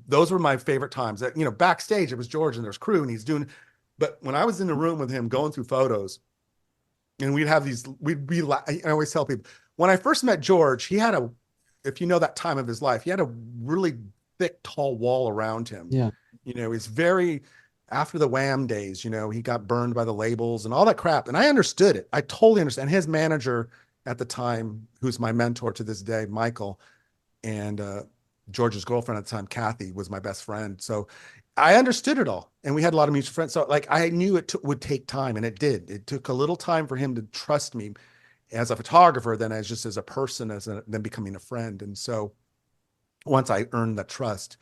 Those were my favorite times. That, backstage, it was George and there's crew and he's doing, but when I was in the room with him going through photos, and I always tell people, when I first met George, if you know that time of his life, he had a really thick, tall wall around him. Yeah. He's very, after the Wham days, he got burned by the labels and all that crap. And I understood it. I totally understand. His manager at the time, who's my mentor to this day, Michael, and George's girlfriend at the time, Kathy, was my best friend. So I understood it all, and we had a lot of mutual friends. So like I knew it would take time, and it did. It took a little time for him to trust me as a photographer, then as just as a person, then becoming a friend. And so once I earned that trust,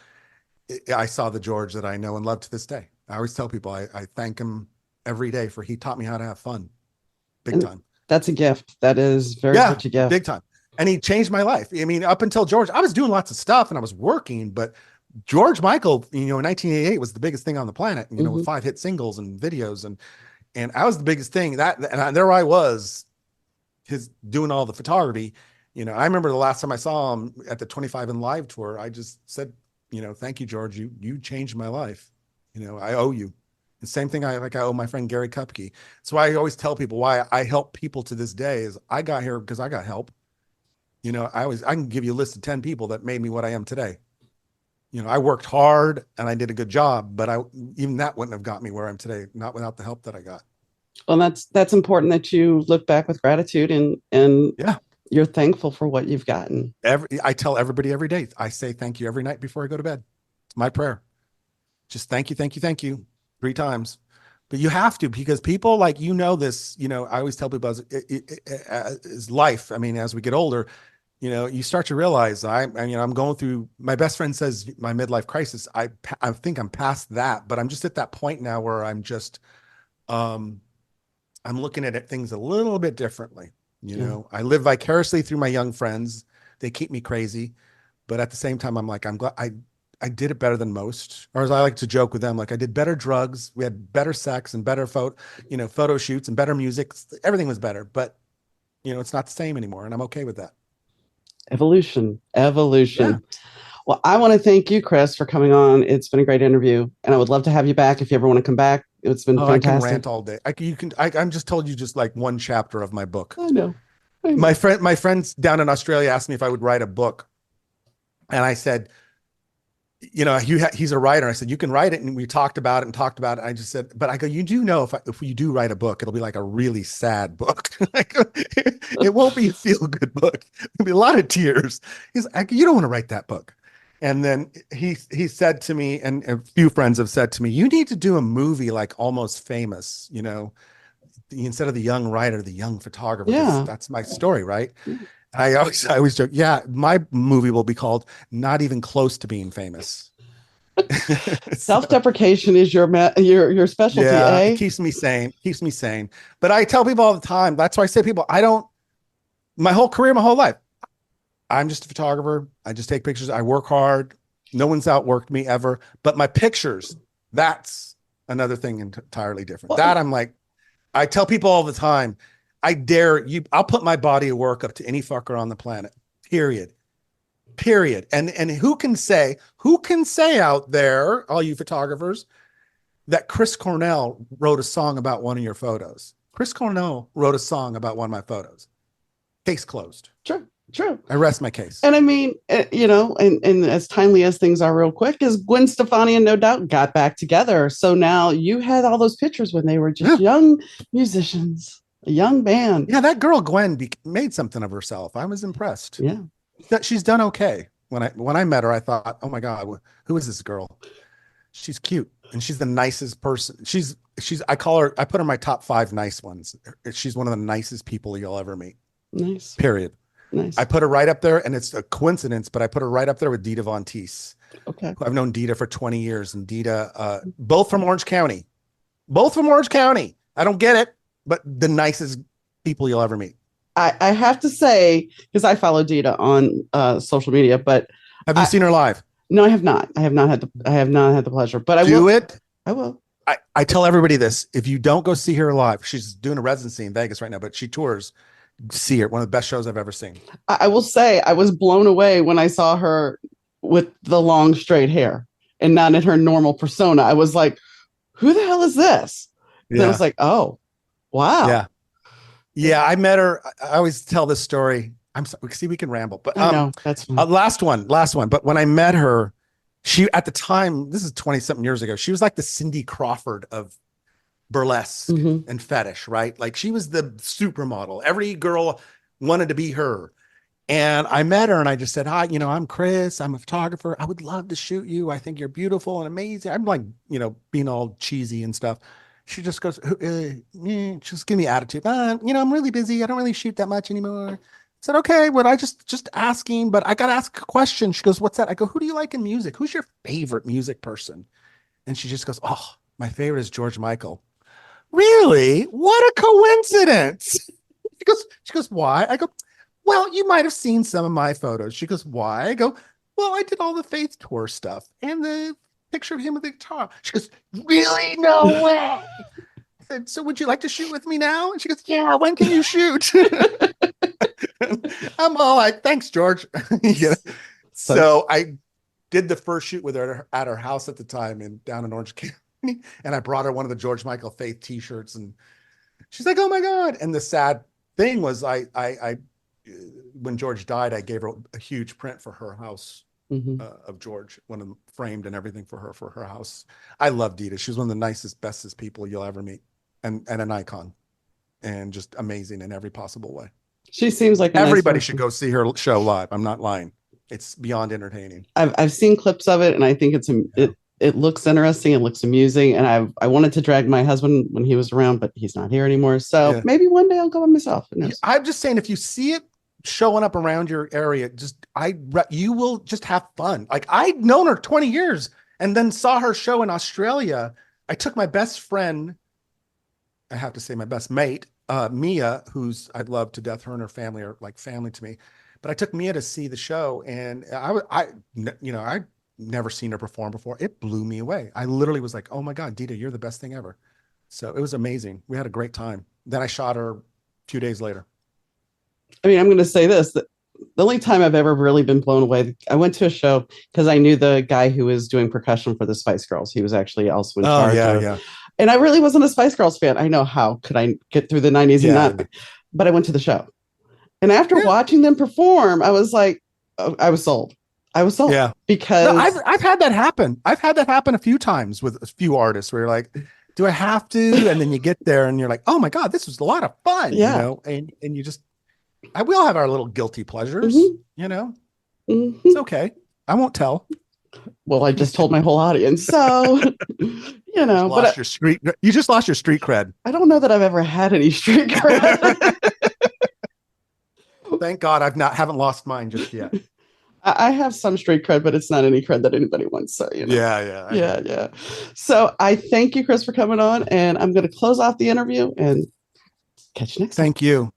I saw the George that I know and love to this day. I always tell people I thank him every day for he taught me how to have fun, big And time. that's a gift. That is very Yeah, much a gift. big time. And he changed my life. I mean, up until George, I was doing lots of stuff and I was working, but George Michael, in 1988 was the biggest thing on the planet, with 5 hit singles and videos. And I was the biggest thing there I was doing all the photography. I remember the last time I saw him at the 25 and Live tour, I just said, thank you, George. You changed my life. I owe you. The same thing I owe my friend Gary Kupke. So I always tell people why I help people to this day is I got here because I got help. I can give you a list of 10 people that made me what I am today. I worked hard and I did a good job, but even that wouldn't have got me where I'm today, not without the help that I got. Well, that's important that you look back with gratitude and yeah, you're thankful for what you've gotten. I tell everybody every day, I say thank you every night before I go to bed. It's my prayer. Just thank you, thank you, thank you 3 times. But you have to, because people like, this, I always tell people as life. I mean, as we get older, you start to realize I'm going through, my best friend says my midlife crisis. I think I'm past that, but I'm just at that point now where I'm just, I'm looking at things a little bit differently. I live vicariously through my young friends. They keep me crazy, but at the same time, I'm like, I'm glad I did it better than most, or as I like to joke with them, like I did better drugs. We had better sex and better photo shoots and better music. Everything was better, but it's not the same anymore. And I'm okay with that. Evolution. Yeah. Well, I want to thank you, Chris, for coming on. It's been a great interview, and I would love to have you back if you ever want to come back. It's been fantastic. I can rant all day. I'm just told you just like one chapter of my book. I know. My friends down in Australia asked me if I would write a book, and I said, he's a writer. I said, you can write it. And we talked about it. I just said, but I go, you do know if you do write a book, it'll be like a really sad book. It won't be a feel good book. It'll be a lot of tears. He's like, you don't want to write that book. And then he said to me, and a few friends have said to me, you need to do a movie like Almost Famous, instead of the young writer, the young photographer. Yeah. That's my story. Right. I always joke, yeah, my movie will be called Not Even Close to Being Famous. Self-deprecation is your specialty, yeah, eh? It keeps me sane. But I tell people all the time, that's why I say people, my whole career, my whole life, I'm just a photographer. I just take pictures. I work hard. No one's outworked me ever. But my pictures, that's another thing entirely different. That I'm like, I tell people all the time, I dare you. I'll put my body of work up to any fucker on the planet. Period. And who can say out there, all you photographers, that Chris Cornell wrote a song about one of your photos? Chris Cornell wrote a song about one of my photos. Case closed. True. I rest my case. And I mean, and as timely as things are real quick, is Gwen Stefani and No Doubt got back together. So now you had all those pictures when they were just young musicians, a young band. Yeah, that girl Gwen made something of herself. I was impressed. Yeah. She's done okay. When I met her, I thought, oh my God, who is this girl? She's cute. And she's the nicest person. I put her in my top 5 nice ones. She's one of the nicest people you'll ever meet. Nice. Period. Nice. I put her right up there, and it's a coincidence, but I put her right up there with Dita Von Teese. Okay. I've known Dita for 20 years, and Dita, both from Orange County. I don't get it, but the nicest people you'll ever meet. I have to say, because I follow Dita on social media, but have you seen her live? No, I have not. I have not had the pleasure, but I will. I will. I tell everybody this: if you don't go see her live, she's doing a residency in Vegas right now, but she tours. See her, one of the best shows I've ever seen. I will say I was blown away when I saw her with the long straight hair and not in her normal persona. I was like, who the hell is this? Yeah. And I was like, oh, wow. Yeah. I met her. I always tell this story. I'm sorry, see, we can ramble, but I know, that's fine. Last one. But when I met her, she, at the time, this is 20 something years ago, she was like the Cindy Crawford of burlesque and fetish, right? Like she was the supermodel. Every girl wanted to be her. And I met her and I just said, hi, I'm Chris. I'm a photographer. I would love to shoot you. I think you're beautiful and amazing. I'm like, being all cheesy and stuff. She just goes, just give me attitude. I'm really busy. I don't really shoot that much anymore. I said, okay, well, I just asking, but I got to ask a question. She goes, what's that? I go, who do you like in music? Who's your favorite music person? And she just goes, oh, my favorite is George Michael. Really? What a coincidence. She goes, why? I go, well, you might have seen some of my photos. She goes, why? I go, well, I did all the Faith Tour stuff and the picture of him with the guitar. She goes, really? No way. I said, so would you like to shoot with me now? And she goes, yeah, when can you shoot? I'm all like, thanks, George. So I did the first shoot with her at her house at the time down in Orange County. And I brought her one of the George Michael Faith t-shirts and she's like, oh my God. And the sad thing was I when George died, I gave her a huge print for her house of George, one of them framed and everything for her house. I love Dita. She was one of the nicest, bestest people you'll ever meet and an icon and just amazing in every possible way. She seems like everybody should go see her show live. I'm not lying. It's beyond entertaining. I've seen clips of it and I think it looks interesting. It looks amusing. And I wanted to drag my husband when he was around, but he's not here anymore. So maybe one day I'll go by myself. I'm just saying, if you see it showing up around your area, you will just have fun. Like I'd known her 20 years and then saw her show in Australia. I took my best friend, I have to say my best mate, Mia, who's I'd love to death. Her and her family are like family to me. But I took Mia to see the show and I'd never seen her perform before. It blew me away. I literally was like, oh my God, Dita, you're the best thing ever. So it was amazing. We had a great time. Then I shot her a few days later. I mean, I'm going to say this, that the only time I've ever really been blown away, I went to a show because I knew the guy who was doing percussion for the Spice Girls. He was actually also in charge. Yeah. And I really wasn't a Spice Girls fan. I know, how could I get through the 90s and not? But I went to the show. And after watching them perform, I was like, I was sold. Yeah. Because I've had that happen. I've had that happen a few times with a few artists where you're like, do I have to? And then you get there and you're like, oh my God, this was a lot of fun. Yeah. And you just, we all have our little guilty pleasures, It's okay. I won't tell. Well, I just told my whole audience. So, you just lost your street cred. I don't know that I've ever had any street cred. Thank God haven't lost mine just yet. I have some street cred, but it's not any cred that anybody wants. So, Yeah. So I thank you, Chris, for coming on, and I'm going to close off the interview and catch you next time. Thank you.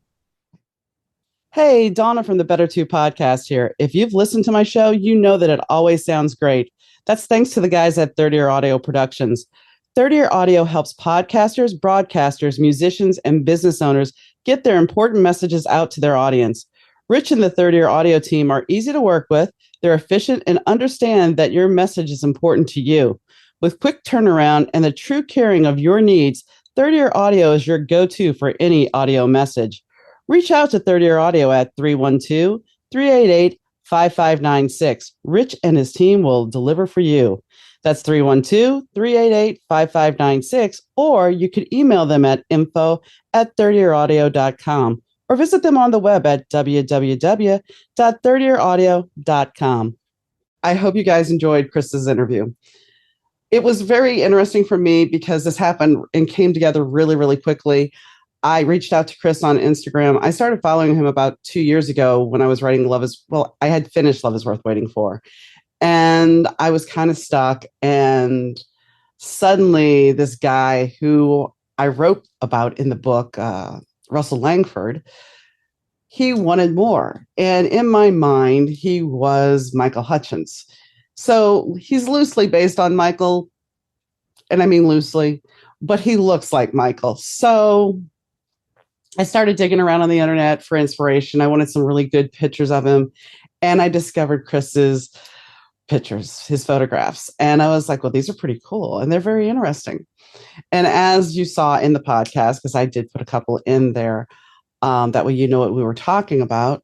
Hey, Donna from the Better 2 podcast here. If you've listened to my show, you know that it always sounds great. That's thanks to the guys at Third Ear Audio Productions. Third Ear Audio helps podcasters, broadcasters, musicians, and business owners get their important messages out to their audience. Rich and the Third Ear Audio team are easy to work with. They're efficient and understand that your message is important to you. With quick turnaround and the true caring of your needs, Third Ear Audio is your go-to for any audio message. Reach out to Third Ear Audio at 312-388-5596. Rich and his team will deliver for you. That's 312-388-5596. Or you could email them at info@thirdearaudio.com or visit them on the web at www.thirdearaudio.com. I hope you guys enjoyed Chris's interview. It was very interesting for me because this happened and came together really, really quickly. I reached out to Chris on Instagram. I started following him about 2 years ago when I was writing I had finished Love is Worth Waiting For. And I was kind of stuck. And suddenly this guy who I wrote about in the book, Russell Langford, he wanted more. And in my mind, he was Michael Hutchence. So he's loosely based on Michael. And I mean loosely, but he looks like Michael. So I started digging around on the internet for inspiration. I wanted some really good pictures of him. And I discovered Chris's pictures, his photographs. And I was like, well, these are pretty cool. And they're very interesting. And as you saw in the podcast, because I did put a couple in there, that way you know what we were talking about.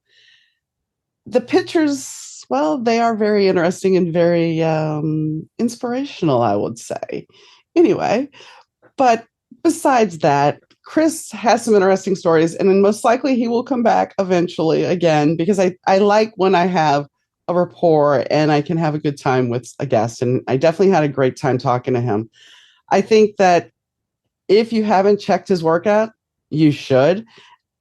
The pictures, well, they are very interesting and very inspirational, I would say. Anyway, but besides that, Chris has some interesting stories, and then most likely he will come back eventually again, because I like when I have a rapport and I can have a good time with a guest. And I definitely had a great time talking to him. I think that if you haven't checked his workout, you should.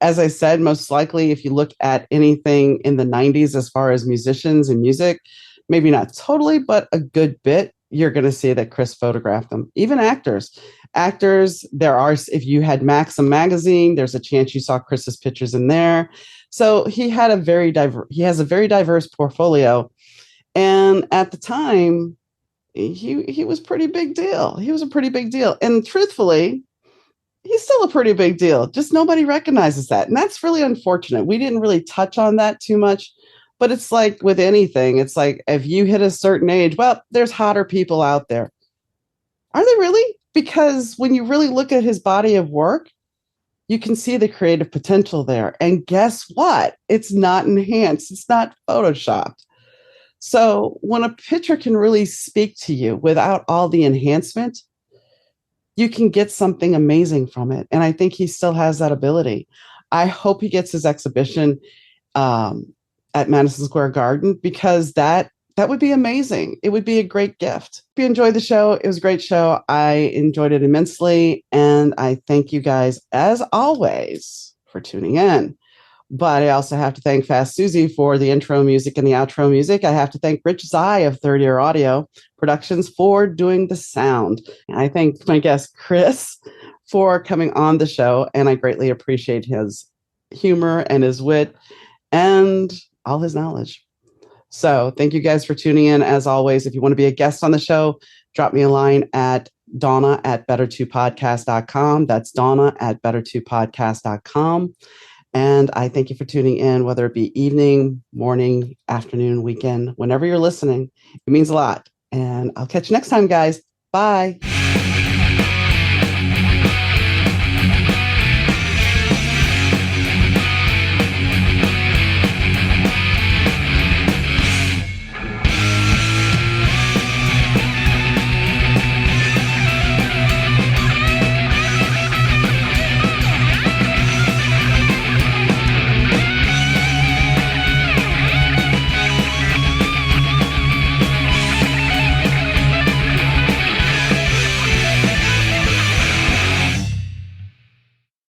As I said, most likely if you look at anything in the 90s as far as musicians and music, maybe not totally, but a good bit, you're going to see that Chris photographed them. Even actors. Actors, there are, if you had Maxim magazine, there's a chance you saw Chris's pictures in there. So he has a very diverse portfolio. And at the time, he was pretty big deal. He was a pretty big deal. And truthfully, he's still a pretty big deal. Just nobody recognizes that. And that's really unfortunate. We didn't really touch on that too much, but it's like with anything, it's like if you hit a certain age, well, there's hotter people out there. Are they really? Because when you really look at his body of work, you can see the creative potential there. And guess what? It's not enhanced. It's not photoshopped. So when a picture can really speak to you without all the enhancement, you can get something amazing from it. And I think he still has that ability. I hope he gets his exhibition at Madison Square Garden, because that would be amazing. It would be a great gift. If you enjoyed the show, it was a great show. I enjoyed it immensely. And I thank you guys, as always, for tuning in. But I also have to thank Fast Susie for the intro music and the outro music. I have to thank Rich Zai of Third Year Audio Productions for doing the sound. And I thank my guest, Chris, for coming on the show. And I greatly appreciate his humor and his wit and all his knowledge. So thank you guys for tuning in. As always, if you want to be a guest on the show, drop me a line at Donna@better2podcast.com. That's Donna@better2podcast.com. And I thank you for tuning in, whether it be evening, morning, afternoon, weekend, whenever you're listening. It means a lot. And I'll catch you next time, guys. Bye.